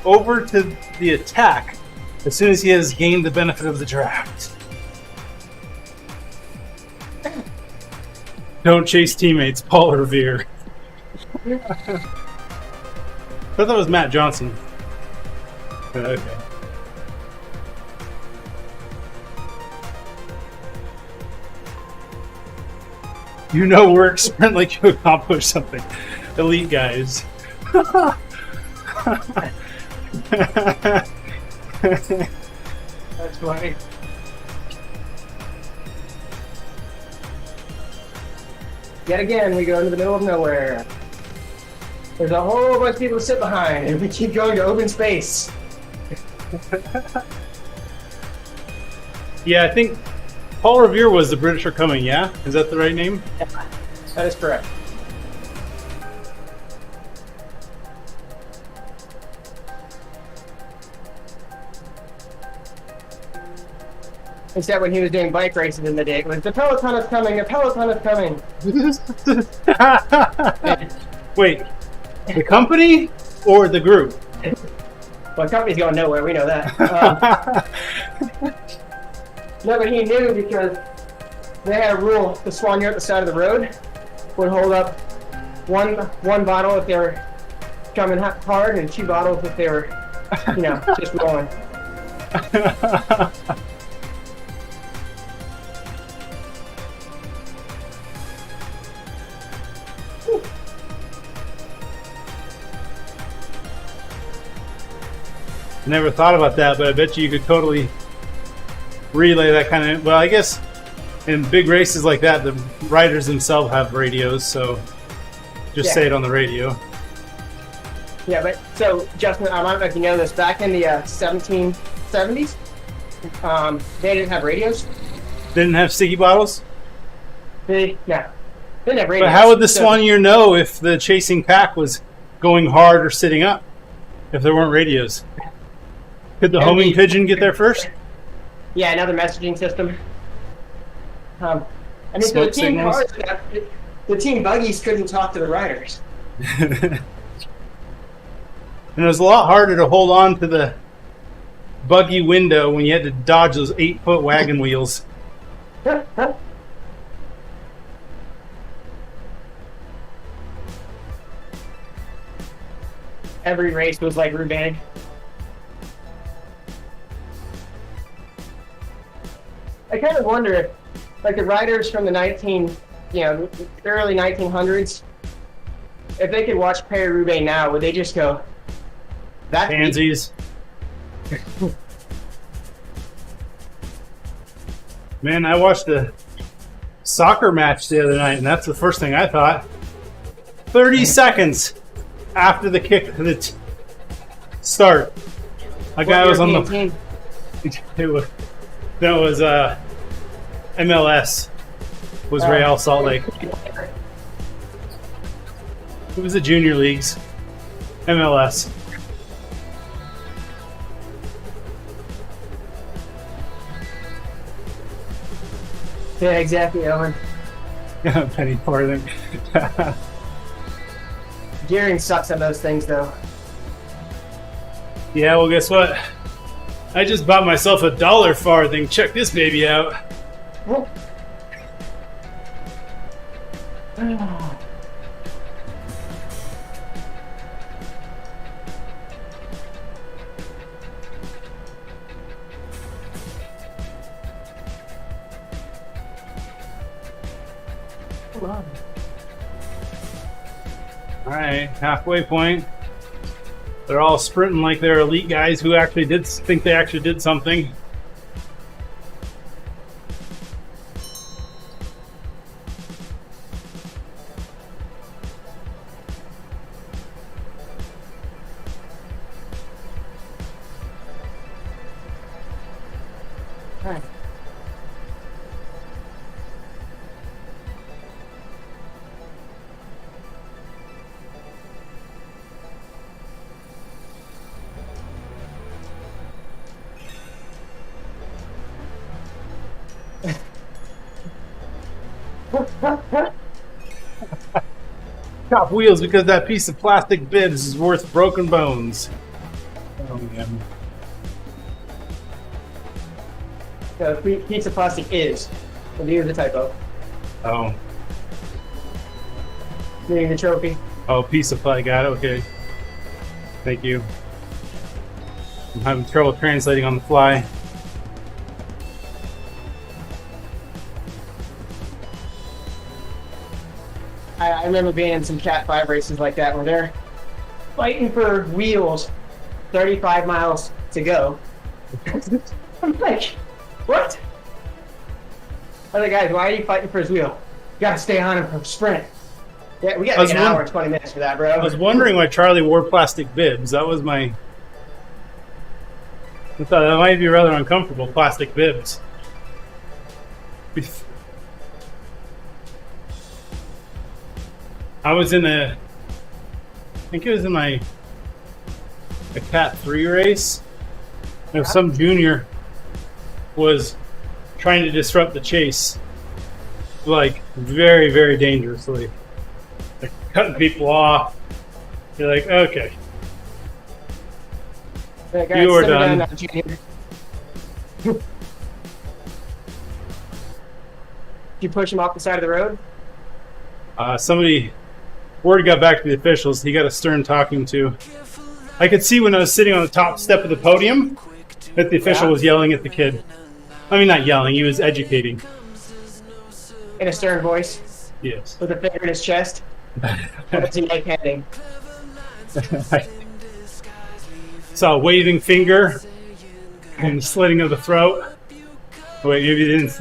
over to the attack as soon as he has gained the benefit of the draft. Don't chase teammates, Paul Revere. I thought that was Matt Johnson. Okay. You know work sprint like you accomplish something. Elite guys.
That's funny. Yet again, we go into the middle of nowhere. There's a whole bunch of people to sit behind, and we keep going to open space.
Yeah, I think Paul Revere was the British Are Coming, yeah? Is that the right name?
Yeah, that is correct. Except when he was doing bike races in the day, it was the peloton is coming, the peloton is coming.
Wait, the company or the group?
Well, the company's going nowhere, we know that. No, but he knew because they had a rule: the swan near at the side of the road would hold up one bottle if they were coming hard, and 2 bottles if they were, just rolling.
Never thought about that, but I bet you could totally relay that kind of. Well, I guess in big races like that, the riders themselves have radios, so just say it on the radio.
Yeah, but so Justin, I don't know if you know this. Back in the 1770s, they didn't have radios.
Didn't have sticky bottles.
They didn't have radios.
But how would the Swannier know if the chasing pack was going hard or sitting up if there weren't radios? Could the homing pigeon get there first?
Yeah, another messaging system. So the team cars, the team buggies couldn't talk to the riders.
And it was a lot harder to hold on to the buggy window when you had to dodge those 8-foot wagon wheels.
Every race was like Roubaix. I kind of wonder if, like, the riders from the early 1900s, if they could watch Paris-Roubaix now, would they just go, "That's
pansies"? Man, I watched a soccer match the other night, and that's the first thing I thought. 30 seconds after the kick to the start, a guy was on the
team?
That was MLS. Was Real Salt Lake. It was the junior leagues. MLS.
Yeah, exactly, Owen.
Penny farthing.
Gearing sucks on those things, though.
Yeah, well, guess what? I just bought myself a $1 farthing. Check this baby out.
Oh.
All right, halfway point. They're all sprinting like they're elite guys who actually think they actually did something.
Alright.
Top wheels because that piece of plastic bibs is worth broken bones. Oh man.
The piece of plastic is. We'll use the typo.
Oh.
Meaning the trophy.
Oh, piece of plastic. Got it. Okay. Thank you. I'm having trouble translating on the fly.
I remember being in some Cat 5 races like that where they're fighting for wheels 35 miles to go. I'm like, what? Other guys, why are you fighting for his wheel? You gotta stay on him for a sprint. Yeah, we got like an hour and 20 minutes for that, bro.
I was wondering why Charlie wore plastic bibs. That was my... I thought that might be rather uncomfortable, plastic bibs. I was in I think it was in a Cat 3 race. And some junior was trying to disrupt the chase, like very, very dangerously. Like cutting people off. You're like, okay. You are done.
Did you push him off the side of the road?
Word got back to the officials. He got a stern talking to. I could see when I was sitting on the top step of the podium that the official was yelling at the kid. I mean, not yelling, he was educating.
In a stern voice?
Yes.
With a finger in his chest? What was he like handing?
I saw a waving finger and slitting of the throat. Oh, wait,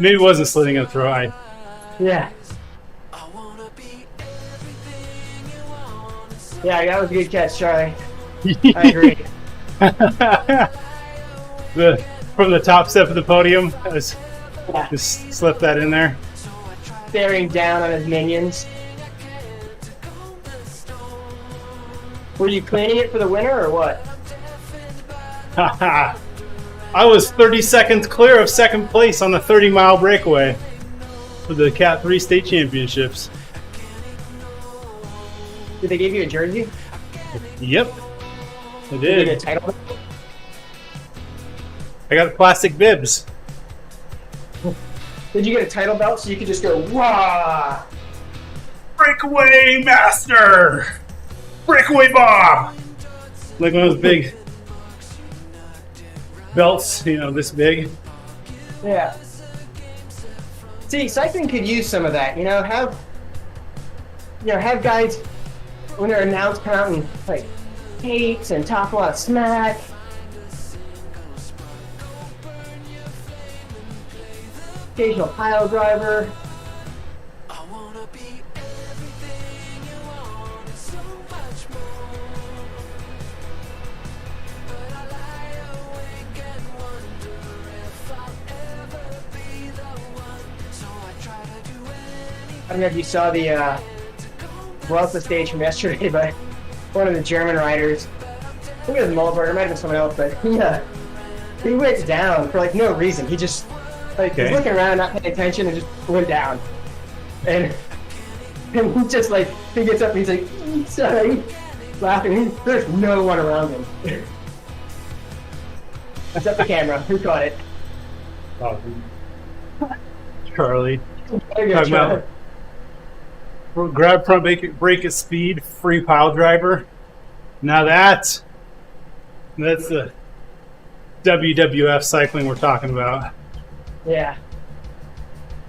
maybe it wasn't slitting of the throat.
Yeah. Yeah, that was a good catch, Charlie. I agree.
From the top step of the podium, just slip that in there.
Staring down on his minions. Were you cleaning it for the winner or what?
I was 30 seconds clear of second place on the 30-mile breakaway for the Cat 3 state championships.
Did they give you a jersey?
Yep, I did.
Did you get a title?
I got plastic bibs.
Did you get a title belt so you could just go, wah!
Breakaway master! Breakaway Bob! Like one of those big belts, you know, this big.
Yeah. See, cycling could use some of that, you know, have guys, when they're announced, come out and, like, hates and talk a lot of smack. Occasional pile driver. I don't know if you saw the Vuelta stage from yesterday, but one of the German riders, I think it was Mulberg, it might have been someone else, but he went down for like no reason. He just was looking around, not paying attention, and just went down. And he just like, he gets up and he's like, sorry, laughing. There's no one around him. Except the camera. Who caught it?
Oh, Charlie.
There you go, Charlie.
Grab front brake at speed, free pile driver. Now that's the WWF cycling we're talking about.
Yeah.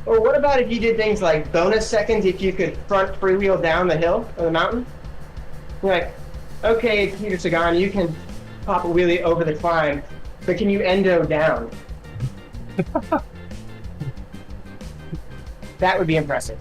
Or what about if you did things like bonus seconds if you could front freewheel down the hill or the mountain? You're like, okay, Peter Sagan, you can pop a wheelie over the climb, but can you endo down? That would be impressive.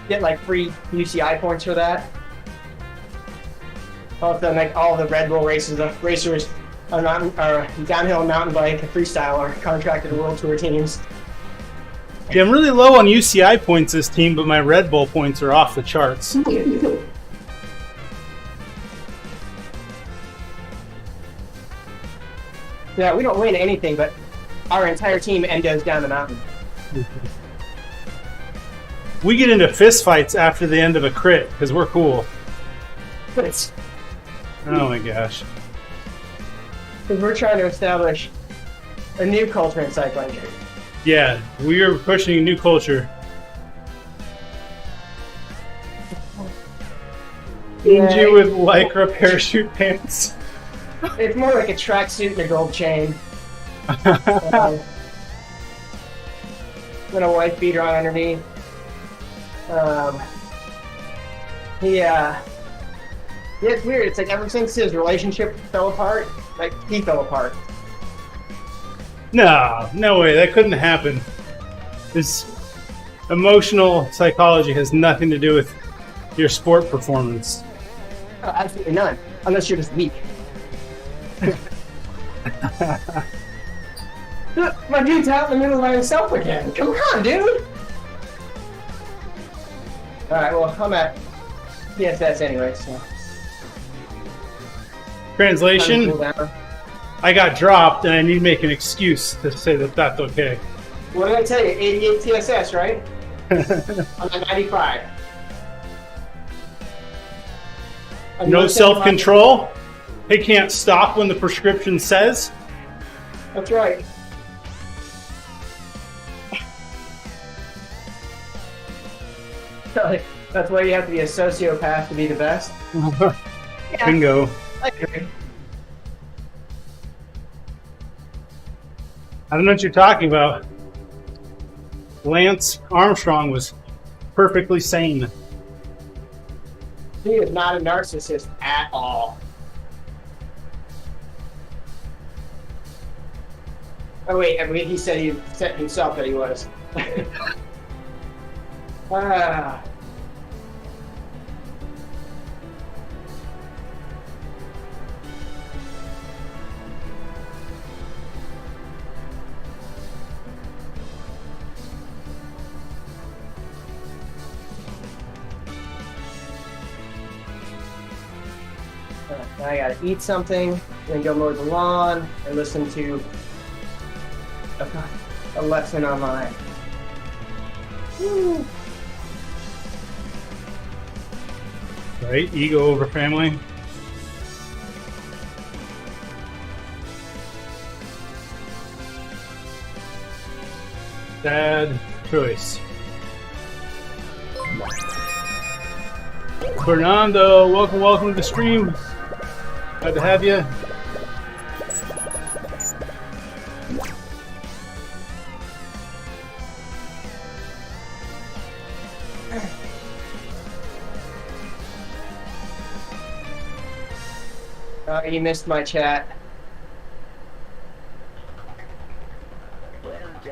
get like free UCI points for that. Also, like all the Red Bull races, the racers are downhill mountain bike, and freestyle are contracted to World Tour teams.
Yeah, I'm really low on UCI points this team, but my Red Bull points are off the charts.
Yeah, we don't win anything, but our entire team endos down the mountain.
We get into fist fights after the end of a crit because we're cool.
But it's
Oh my gosh.
because we're trying to establish a new culture in cycling.
Yeah, we are pushing a new culture. Ninja with Lycra parachute pants.
It's more like a tracksuit and a gold chain. With a white beater on underneath. Yeah, it's weird. It's like ever since his relationship fell apart, like he fell apart.
No way, that couldn't happen. This emotional psychology has nothing to do with your sport performance.
Oh, absolutely none, unless you're just weak. Look, my dude's out in the middle by himself again. Come on, dude. All right, well, I'm at TSS anyway, so.
Translation,
Cool down.
I got dropped and I need to make an excuse to say that that's okay.
What did I tell you? 88 TSS, right? I'm at 95.
No self-control. He can't stop when the prescription says.
That's right. That's why you have to be a sociopath to be the best. Yeah,
Bingo.
I agree.
I don't know what you're talking about. Lance Armstrong was perfectly sane.
He is not a narcissist at all. Oh wait, I mean, he said himself that he was. Ah. Now I gotta eat something, then go mow the lawn, and listen to a lesson online. Woo.
Right? Ego over family. Bad choice. Fernando, welcome to the stream. Glad to have you.
You missed my chat.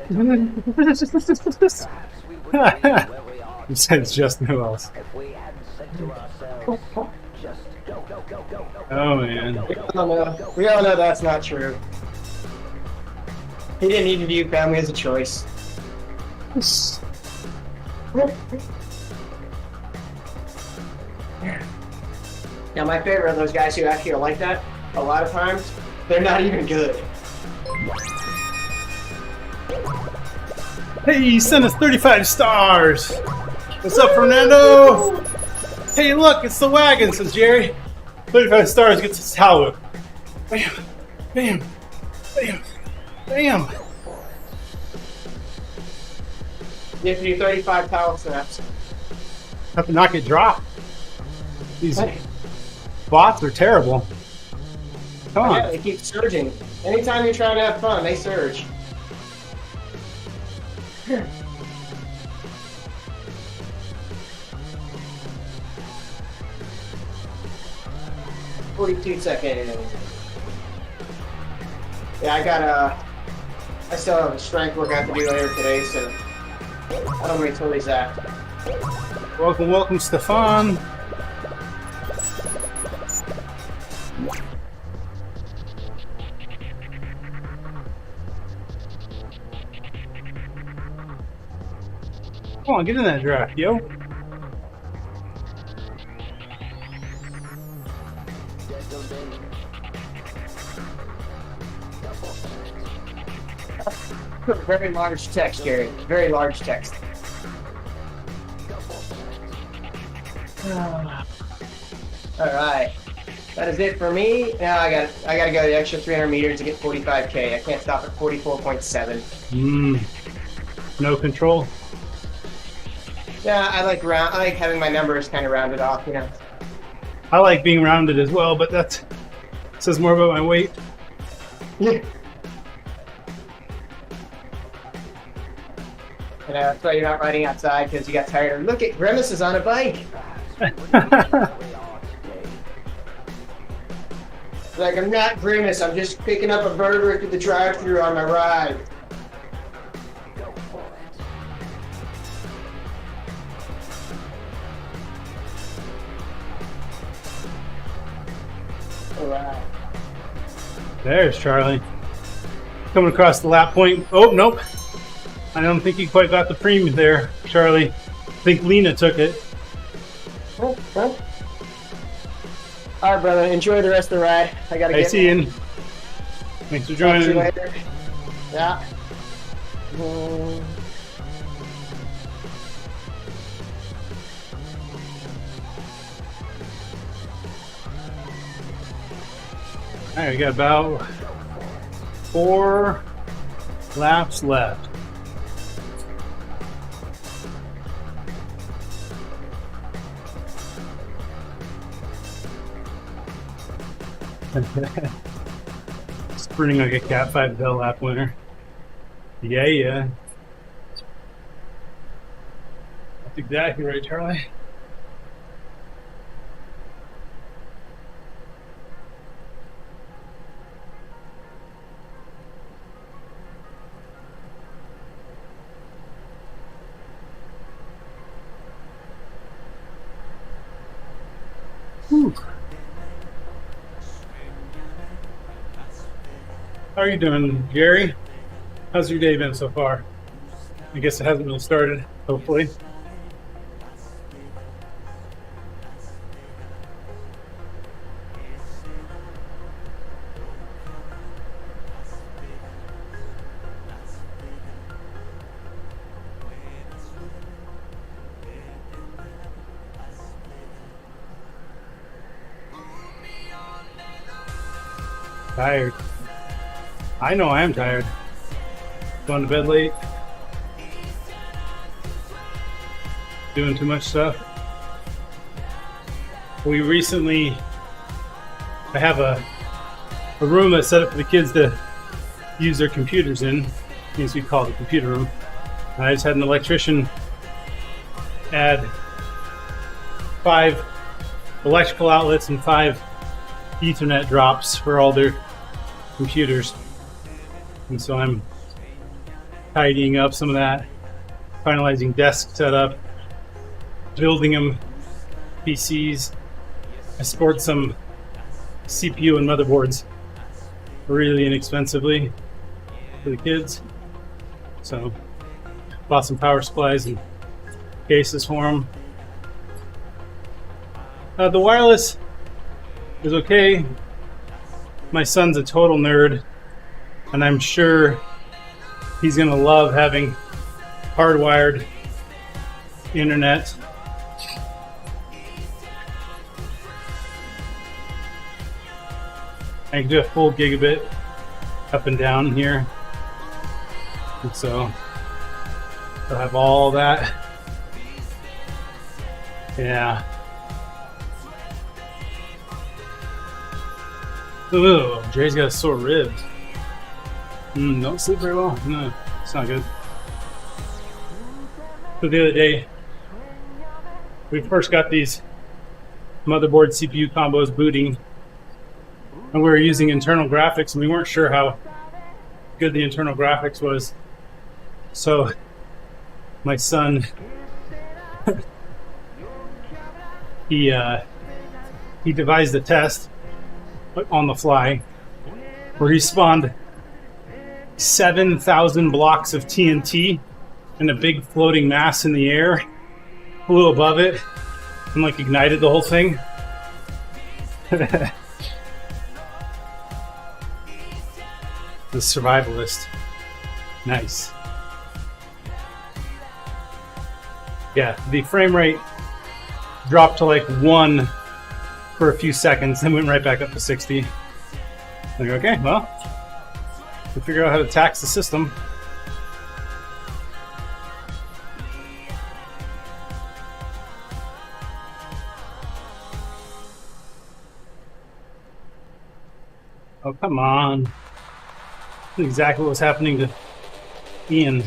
He says just no else. Oh man.
We all know that's not true. He didn't even view family as a choice. Now, my favorite are those guys who actually are like that. A lot of times, they're not even good.
Hey, he sent us 35 stars. What's up, Fernando? Hey, look, it's the Wagon, says Jerry. 35 stars gets us salute. Bam, bam, bam, bam.
You have to do 35 power snaps.
Have to not get dropped. These bots are terrible. Come on.
Yeah, they keep surging. Anytime you're trying to have fun, they surge. "42 seconds. Yeah, I still have a strength workout to do later today, so I don't know where totally zapped.
Welcome, welcome, Stefan. Come on, get in that draft, yo.
Very large text, Gary. Very large text. All right, that is it for me. Now I gotta go the extra 300 meters to get 45K. I can't stop at 44.7.
No control.
Yeah, I like having my numbers kind of rounded off. You know.
I like being rounded as well, but that says more about my weight.
Yeah. You know, that's why you're not riding outside, because you got tired. Look at Grimace is on a bike. Like, I'm not Grimace, I'm just picking up a burger at the drive-thru on my ride. All right.
There's Charlie. Coming across the lap point. Oh, nope. I don't think he quite got the premium there, Charlie. I think Lena took it.
Oh. All right, brother. Enjoy the rest of the ride. I gotta get.
Hey, Ian. Thanks for joining.
See you later. Yeah.
All right, we got about 4 laps left. Sprinting like a Cat 5 Bell lap winner. Yeah. That's exactly right, Charlie. Whew. How are you doing, Gary? How's your day been so far? I guess it hasn't really started, hopefully. Tired. I know I am tired. Going to bed late. Doing too much stuff. We recently, I have a room that's set up for the kids to use their computers in. Things we call the computer room. I just had an electrician add 5 electrical outlets and 5 Ethernet drops for all their computers. And so I'm tidying up some of that, finalizing desk setup, building them PCs. I sport some CPU and motherboards really inexpensively for the kids. So bought some power supplies and cases for them. The wireless is okay. My son's a total nerd, and I'm sure he's gonna love having hardwired internet. I can do a full gigabit up and down here, and so I'll have all that. Yeah. Ooh, Dre's got a sore rib. Don't sleep very well. No, it's not good. So the other day, we first got these motherboard CPU combos booting, and we were using internal graphics, and we weren't sure how good the internal graphics was. So my son he devised a test on the fly where he spawned 7,000 blocks of TNT and a big floating mass in the air, flew above it, and like ignited the whole thing. The survivalist. Nice. Yeah, the frame rate dropped to like 1 for a few seconds, then went right back up to 60. Like, okay, well, we figure out how to tax the system. Oh, come on. That's exactly what's happening to Ian.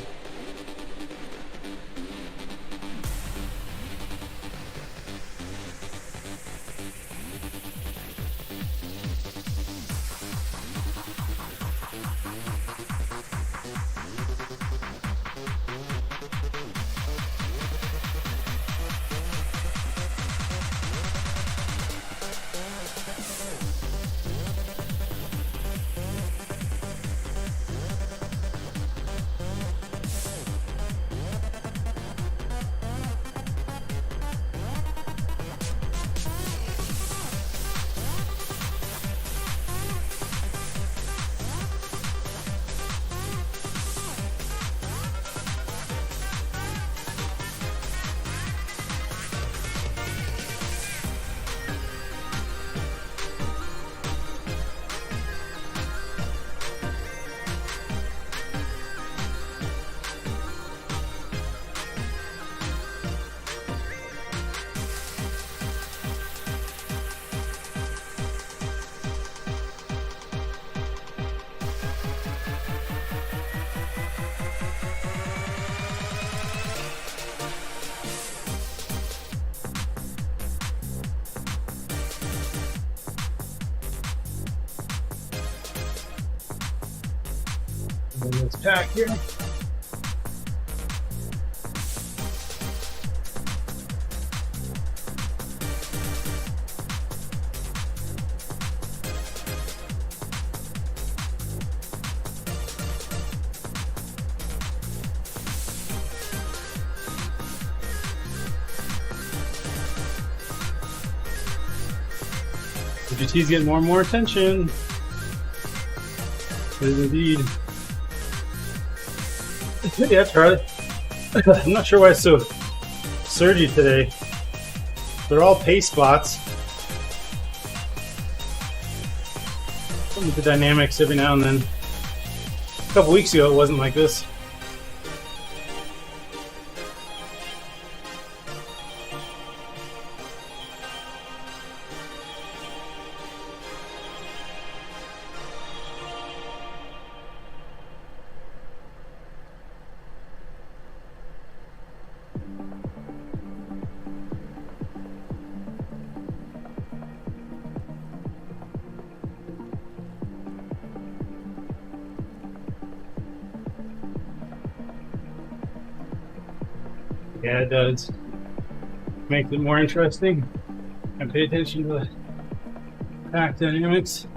Let's pack here. RGT's getting more and more attention. It is indeed. Yeah, Charlie. I'm not sure why it's so surgy today. They're all pace spots. Something with the dynamics every now and then. A couple weeks ago, it wasn't like this. Yeah, it does. Makes it more interesting. And pay attention to the pack dynamics.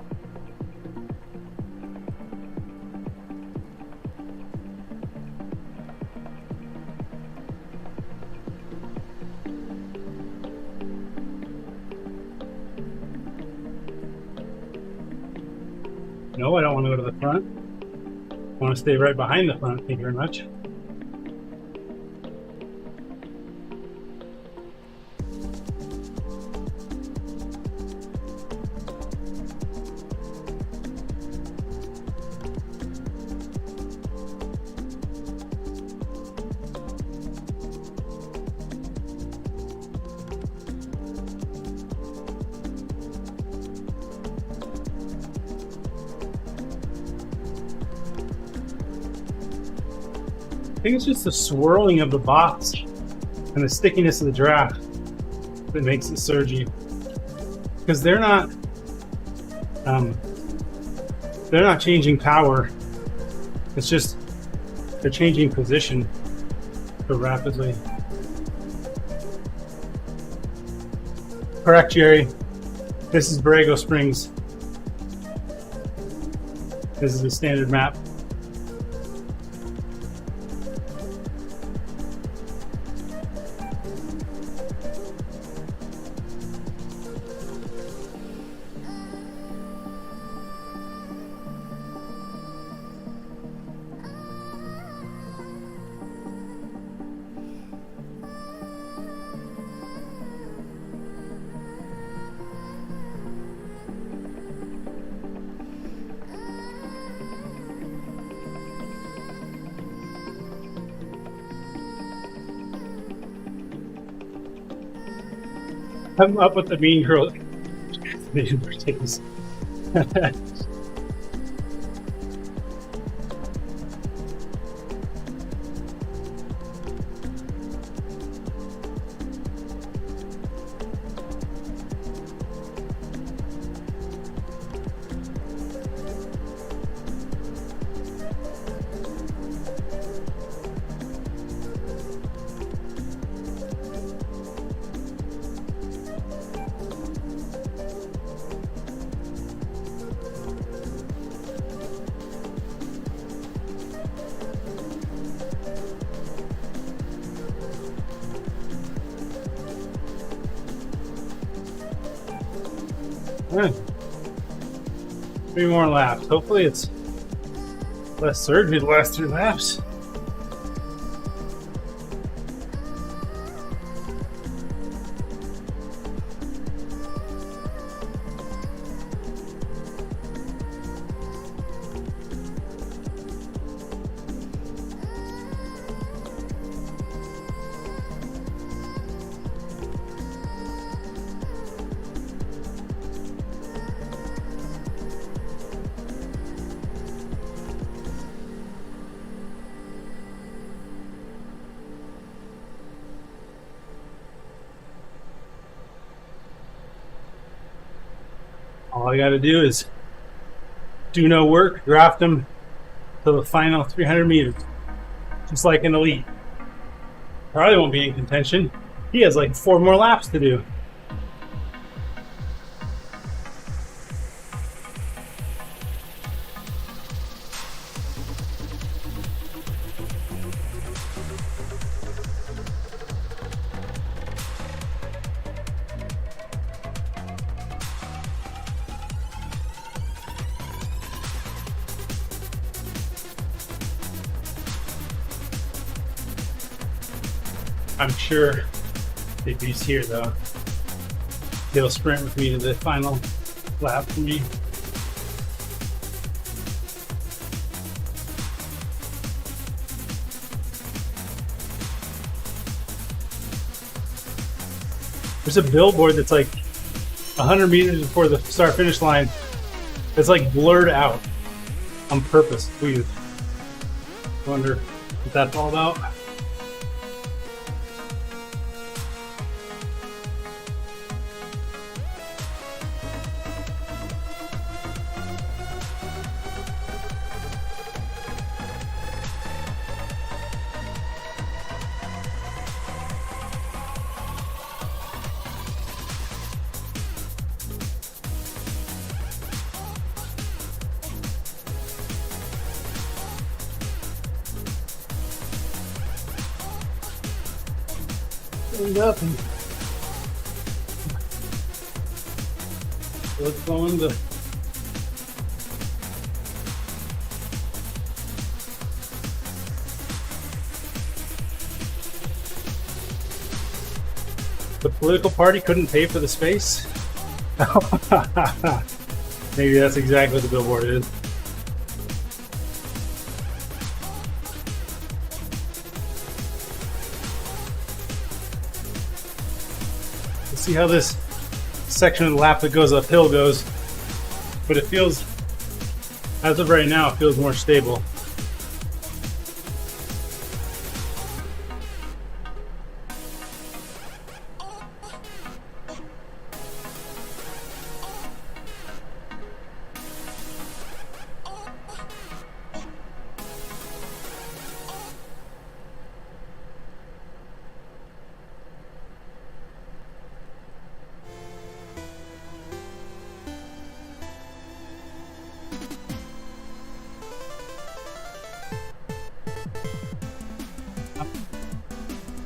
No, I don't want to go to the front. I want to stay right behind the front. Thank you very much. I think it's just the swirling of the box and the stickiness of the draft that makes it surgy. Because they're not changing power. It's just they're changing position so rapidly. correct, Jerry. This is Borrego Springs. This is the standard map. I'm up with the mean girl. Birthdays. Right. 3 more laps. Hopefully it's less surgery the last 3 laps. All I got to do is do no work, draft him to the final 300 meters, just like an elite. Probably won't be in contention. He has like 4 more laps to do. I'm sure if he's here though, he'll sprint with me to the final lap for me. There's a billboard that's like 100 meters before the start finish line. It's like blurred out on purpose. We wonder what that's all about. Up and let's go into the political party couldn't pay for the space. Maybe that's exactly what the billboard is. See how this section of the lap that goes uphill goes, but it feels, as of right now, it feels more stable.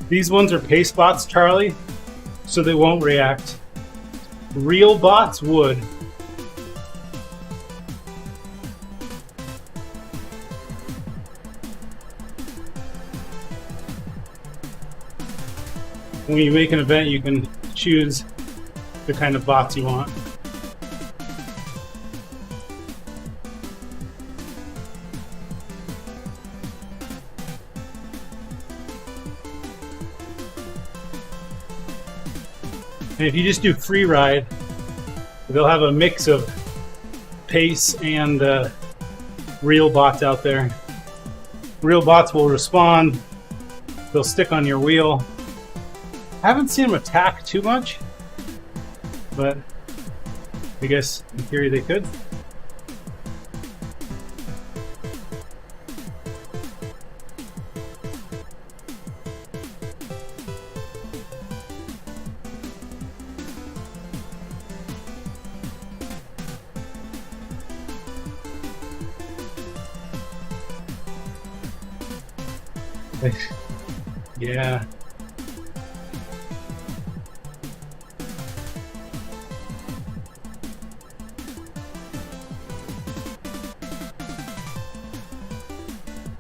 These ones are pace bots, Charlie, so they won't react. Real bots would. When you make an event, you can choose the kind of bots you want. And if you just do free ride, they'll have a mix of pace and real bots out there. Real bots will respond. They'll stick on your wheel. Haven't seen them attack too much, but I guess in theory they could. Yeah.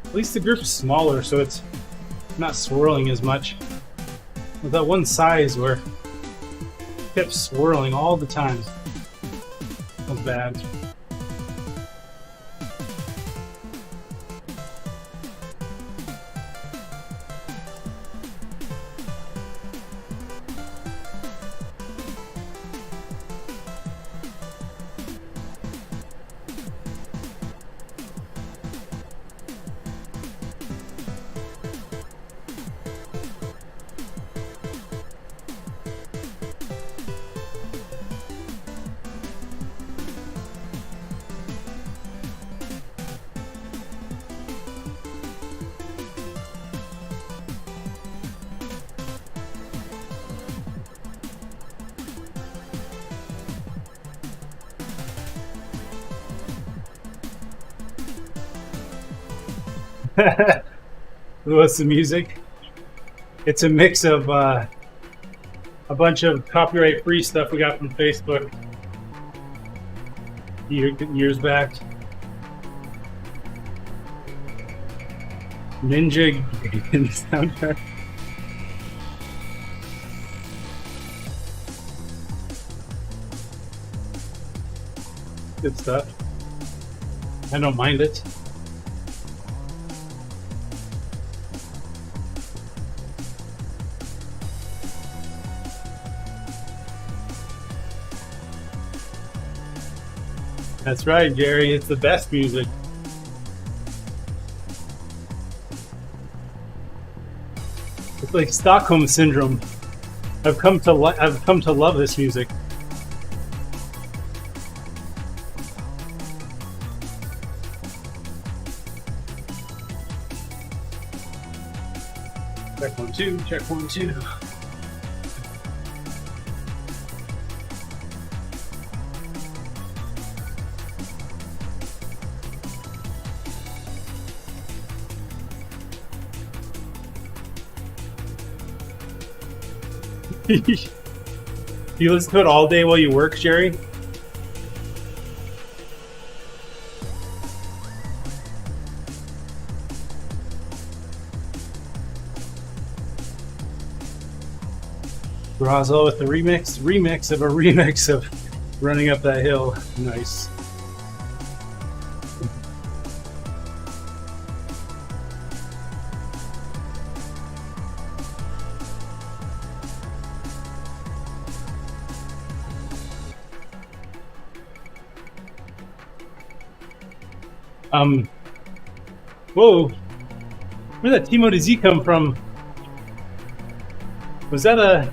At least the group's smaller, so it's not swirling as much. With that one size where it kept swirling all the time. That was bad. What's the music? It's a mix of a bunch of copyright-free stuff we got from Facebook years back. Ninja Gaiden soundtrack. Good stuff. I don't mind it. That's right, Jerry. It's the best music. It's like Stockholm syndrome. I've come to love this music. Check 1 2. Check 1 2. You listen to it all day while you work, Jerry? Roswell with the remix of a remix of Running Up That Hill. Nice. Whoa, where did that TeamODZ come from? Was that a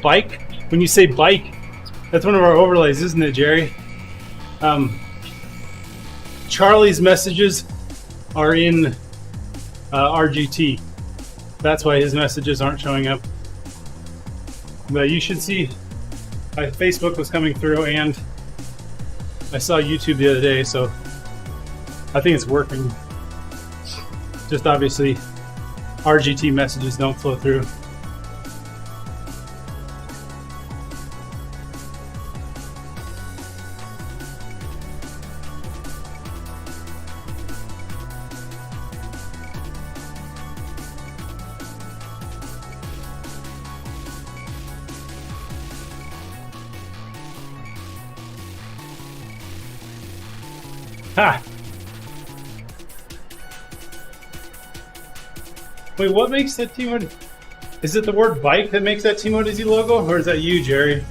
bike? When you say bike, that's one of our overlays, isn't it, Jerry? Charlie's messages are in RGT. That's why his messages aren't showing up. But you should see, Facebook was coming through, and I saw YouTube the other day, so I think it's working. Just obviously RGT messages don't flow through. Ha! Wait, what makes that TeamODZ? Is it the word bike that makes that TeamODZ logo, or is that you, Jerry?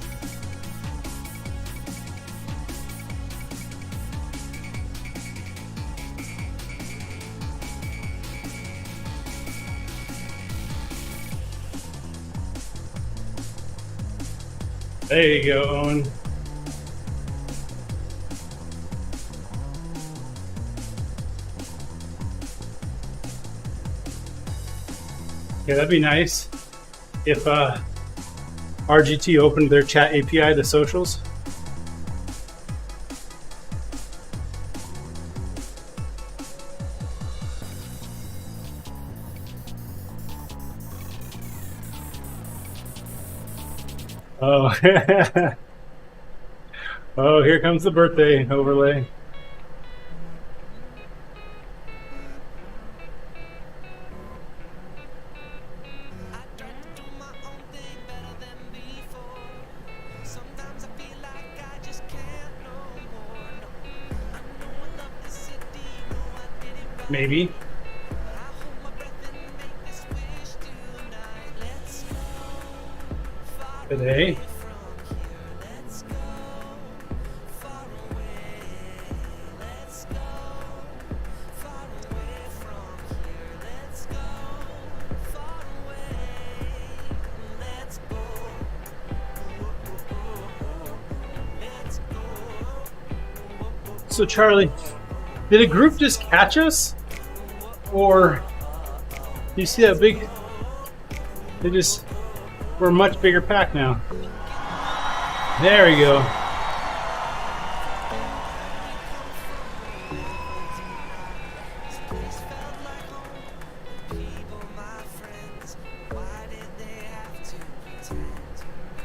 There you go, Owen. Yeah, that'd be nice if RGT opened their chat API to socials. Oh, oh, here comes the birthday overlay. Maybe. Today. So Charlie, did a group just catch us? Or do you see that big? We're a much bigger pack now. There we go.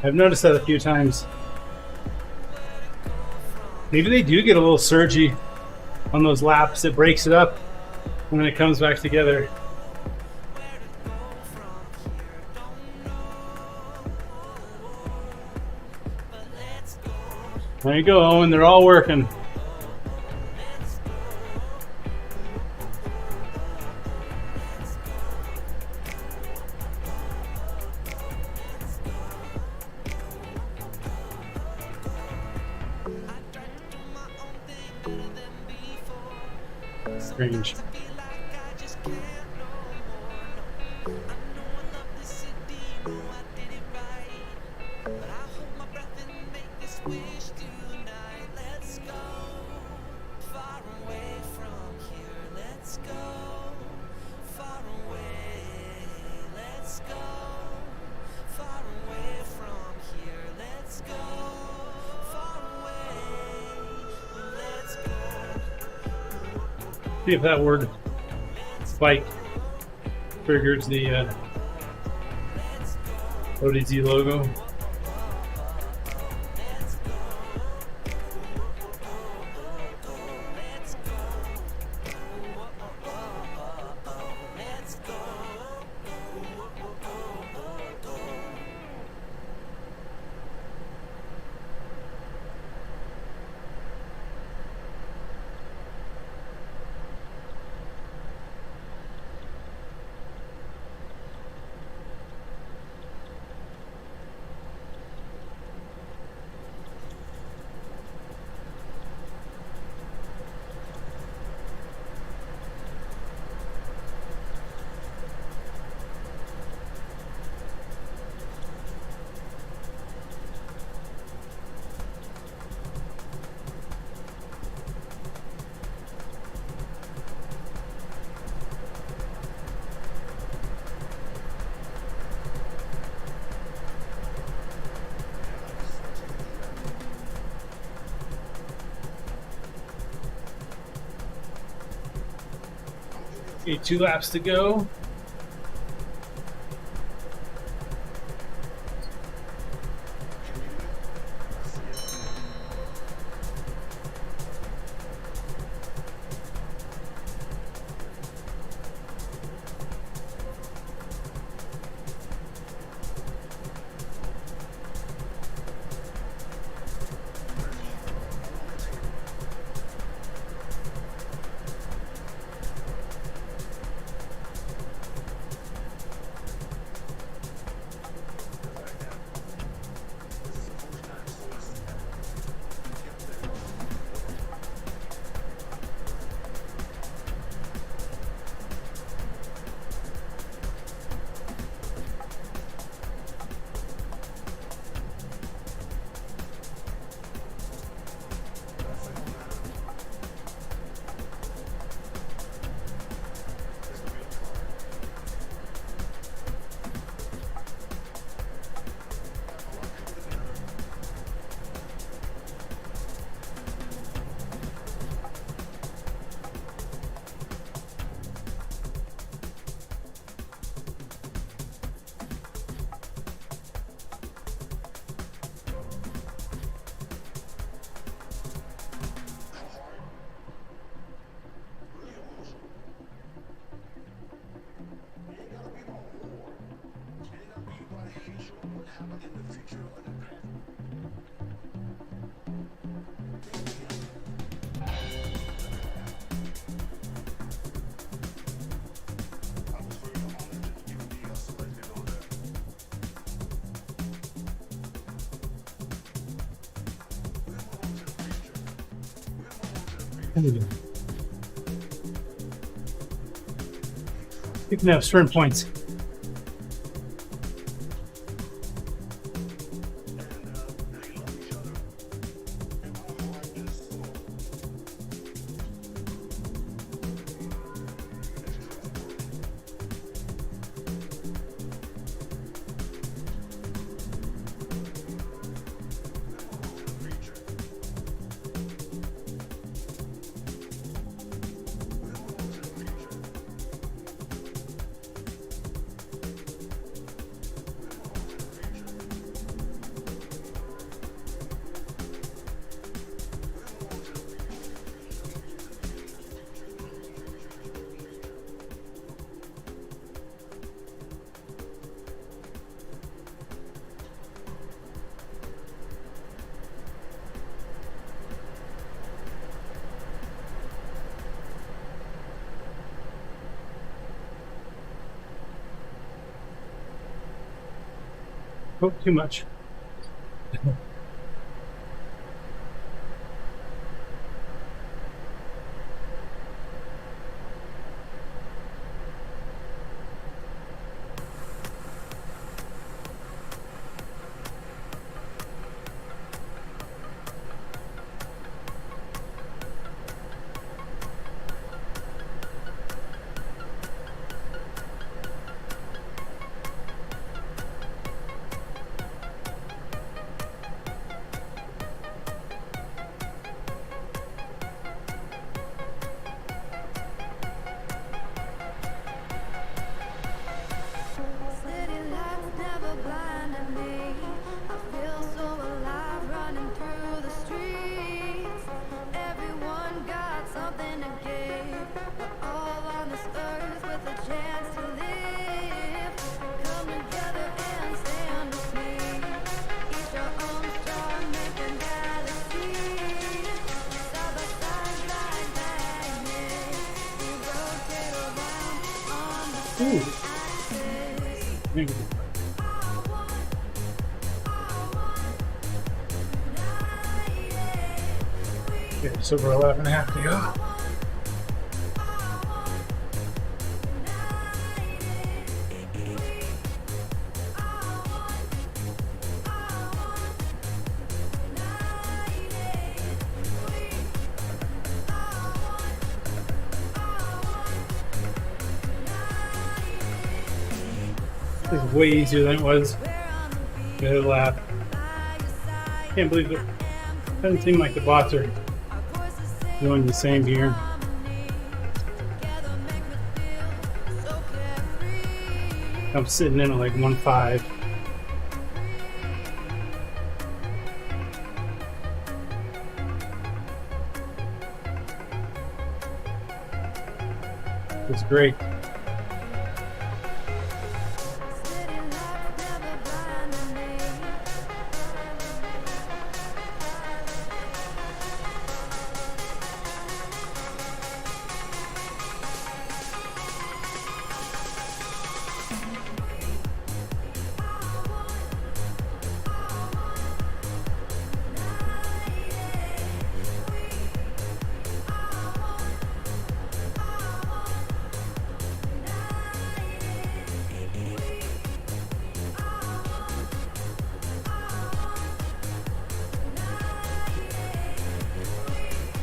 I've noticed that a few times. Maybe they do get a little surgy on those laps. It breaks it up when it comes back together. There you go, Owen. They're all working. Strange. See if that word bike triggers the ODZ logo. Okay, 2 laps to go. Picking up sprint points. Oh, too much. Ooh. Okay, just over 11 and a half to go. This is way easier than it was the other lap. Can't believe it. Doesn't seem like the bots are doing the same here. I'm sitting in at like 1.5. It's great.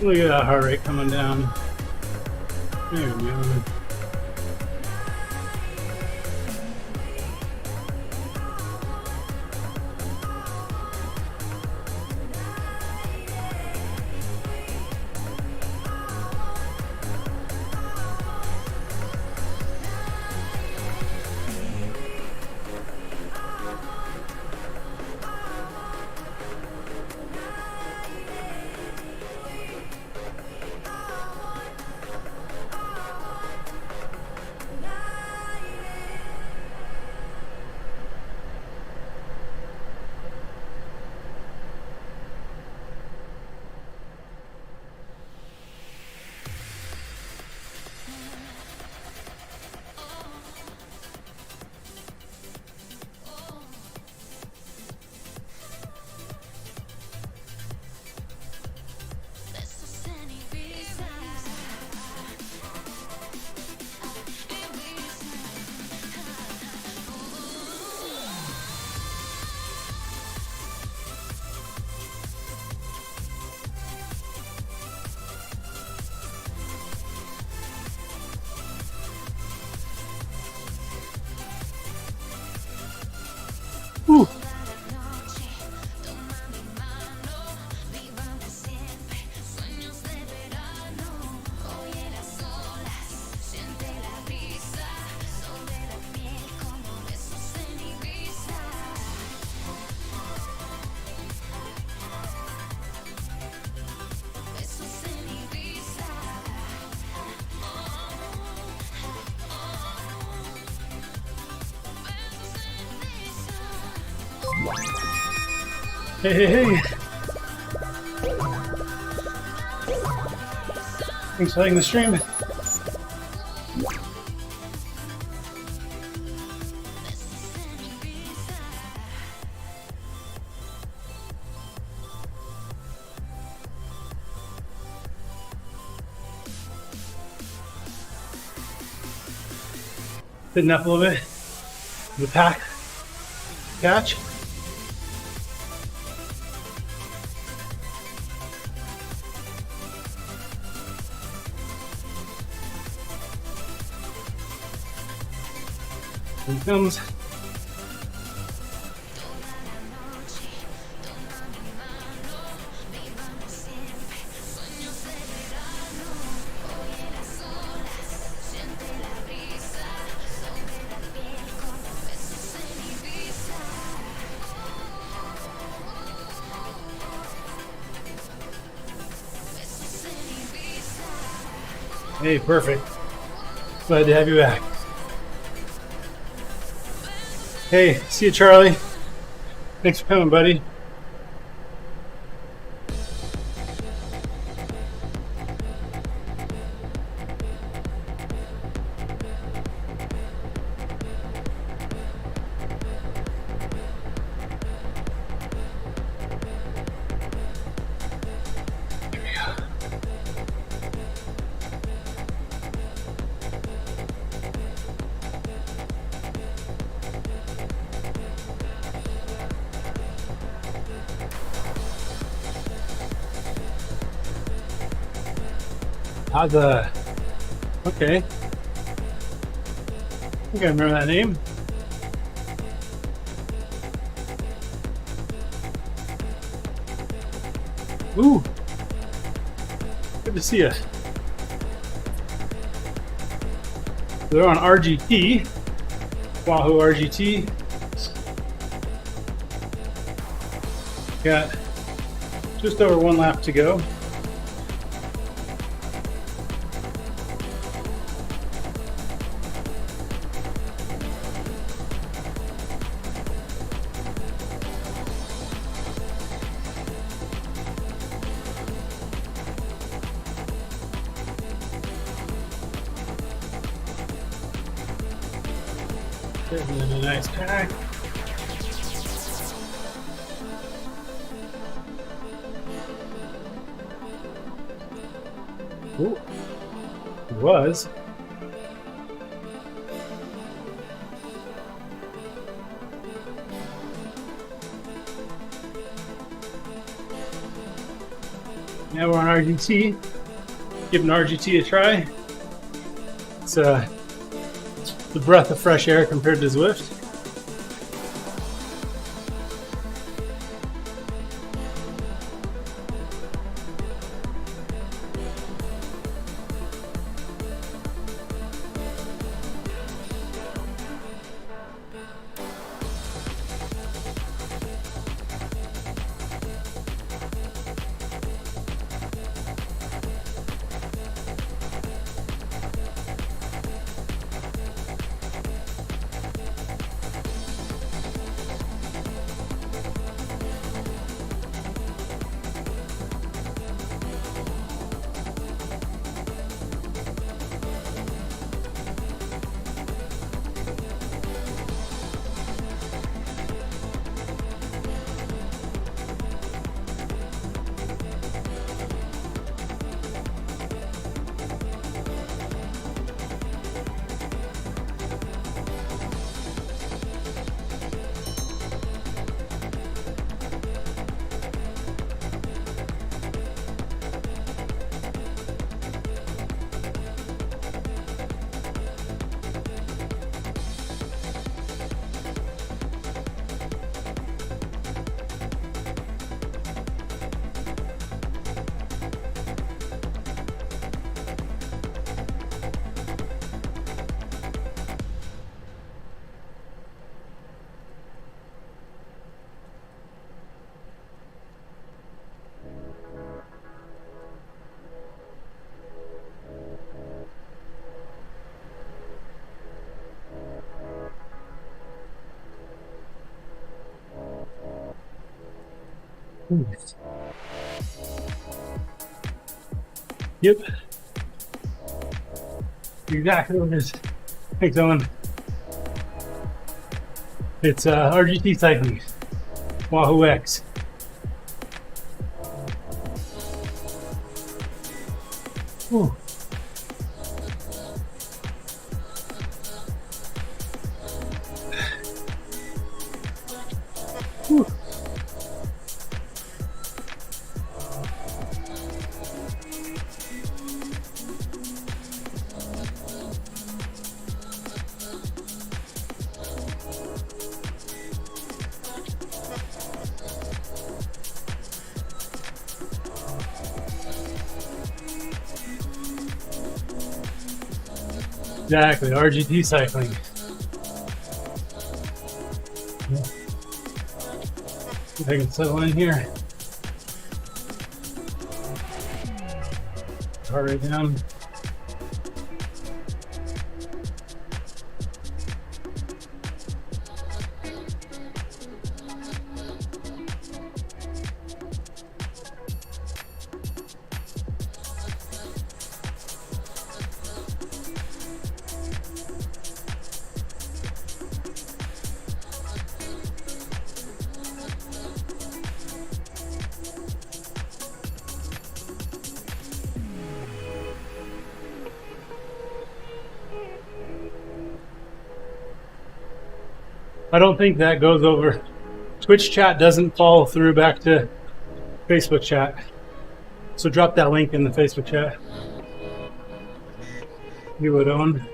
Look at that heart rate coming down. There we go. Hey, hey, hey. Thanks for liking the stream. Sitting up a little bit. The pack catch. Here he comes. Hey, perfect. Glad to have you back. Hey, see you, Charlie. Thanks for coming, buddy. How's okay. I think I remember that name. Ooh. Good to see you. They're on RGT. Wahoo RGT. Got just over 1 lap to go. Sitting in a nice pack. Ooh, it was. Now we're on RGT. Giving RGT a try. It's the breath of fresh air compared to Zwift. Yep. Exactly what it is. Thanks, Owen. It's RGT Cycling. Wahoo X. Whew. Whew. Exactly, RGT Cycling. See if I can settle in here. Heart rate down. I don't think that goes over. Twitch chat doesn't follow through back to Facebook chat. So drop that link in the Facebook chat. You would own.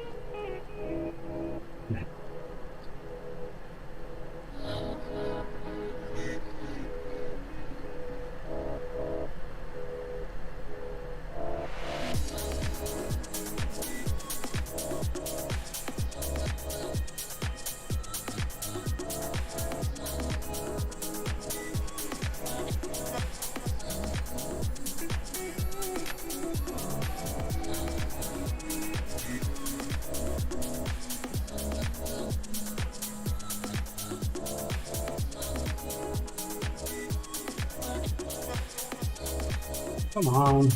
Come on.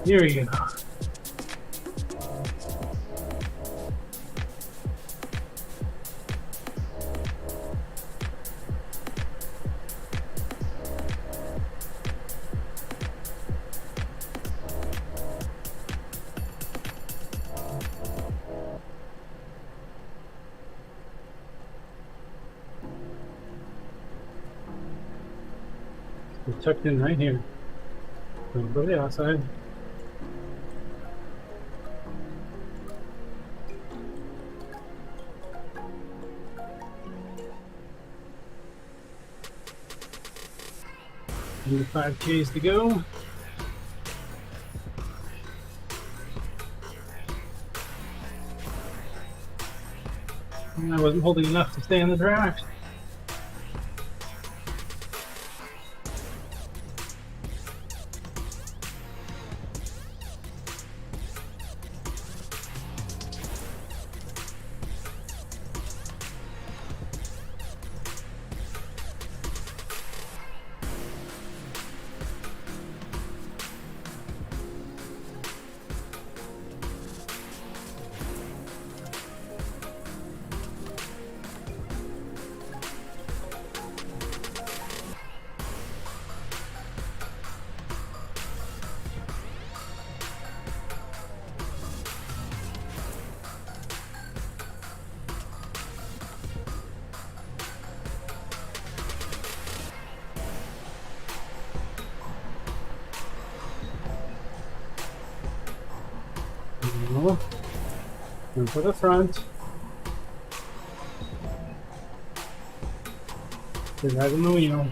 Here we go. We're tucked in right here. Don't go to the outside. Another 5Ks to go. And I wasn't holding enough to stay on the draft. And for the front. They're right in the wheel.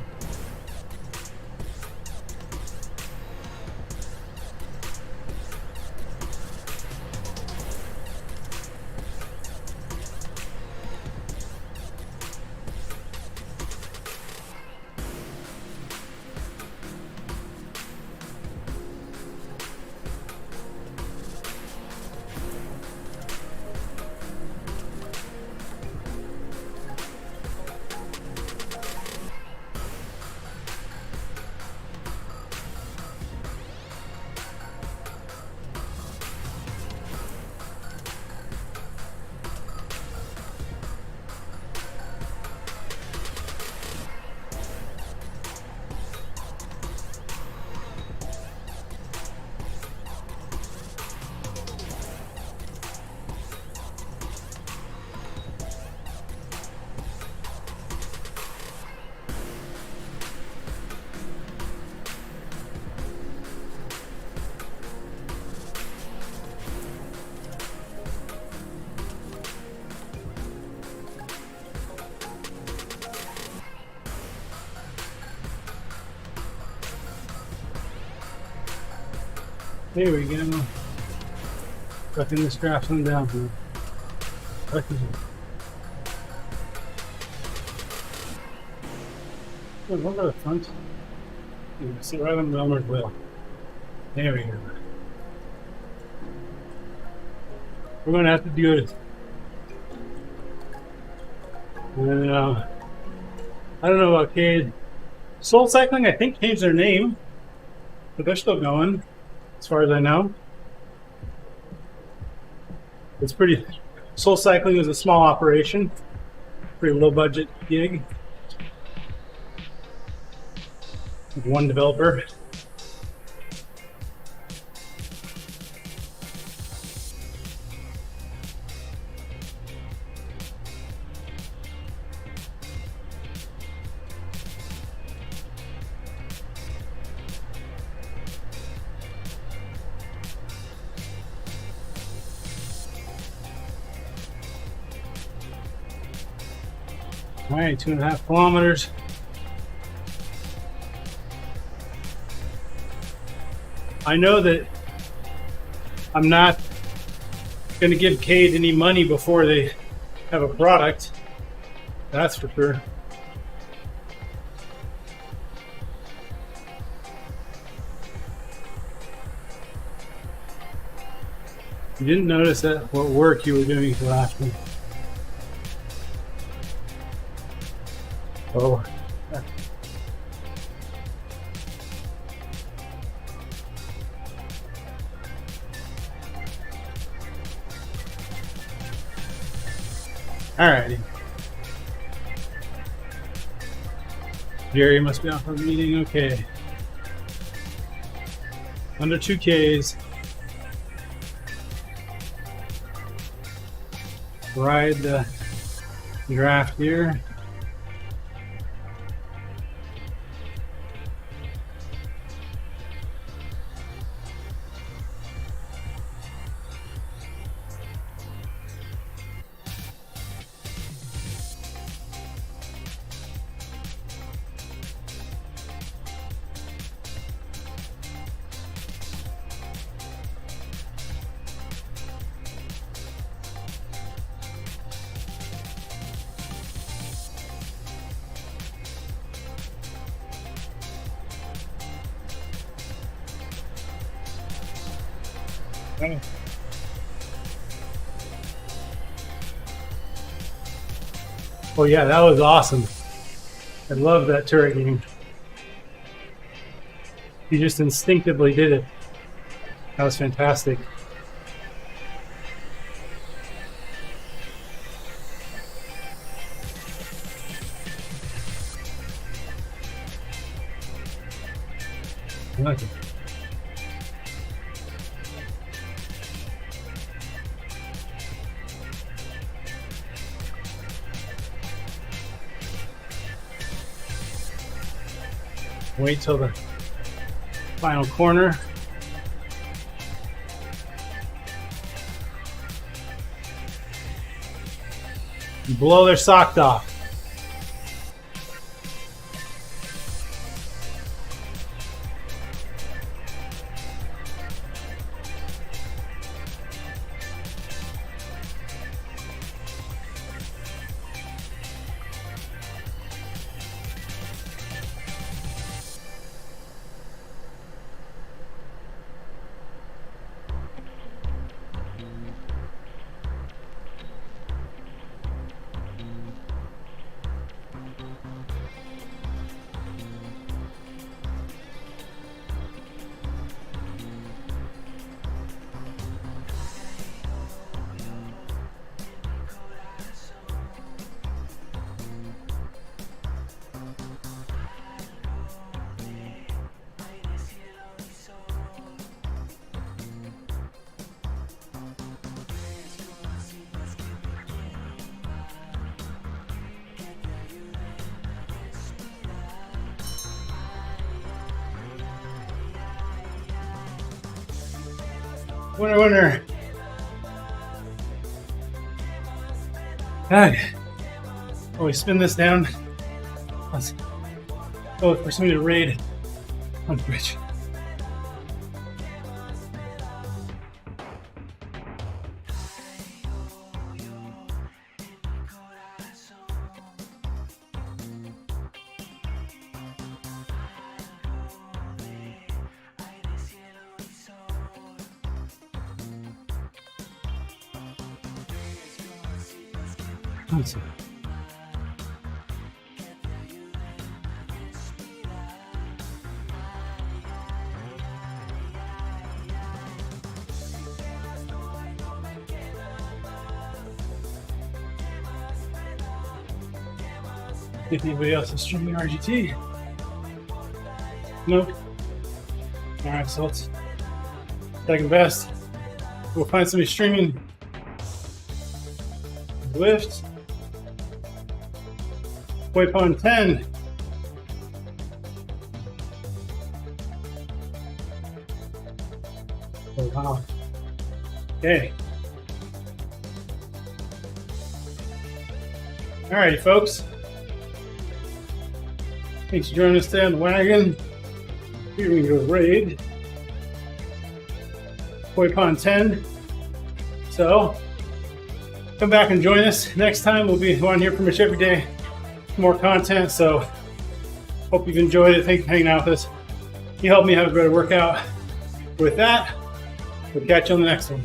There we go. Tucking the straps on down here. Good, look at the front. You can sit right on the armored wheel. There we go. We're going to have to do it. And, I don't know about Cade. Soul Cycling, I think, changed their name, but they're still going, as far as I know. It's pretty. Soul Cycling is a small operation, pretty low budget gig. With one developer. All right, 2.5 kilometers. I know that I'm not going to give Cade any money before they have a product. That's for sure. You didn't notice that what work you were doing for last week. Oh. Alrighty. Jerry must be off for a meeting. Okay. Under 2Ks. Ride the draft here. Oh yeah, that was awesome. I love that turret game. You just instinctively did it. That was fantastic. I like it. Wait till the final corner. Blow their socks off. Winner, winner. God. Oh, we spin this down. Let's go for somebody to raid on the bridge. Let's see. If anybody else is streaming RGT. Nope. Alright, so let's second best. We'll find somebody streaming Lift. Waypoint 10. Oh wow. Okay. Alrighty folks. Thanks for joining us today on the Wagon. Here we go raid. Waypoint 10. So come back and join us. Next time we'll be on here pretty much every day. More content. So hope you've enjoyed it. Thanks for hanging out with us. You helped me have a better workout. With that, we'll catch you on the next one.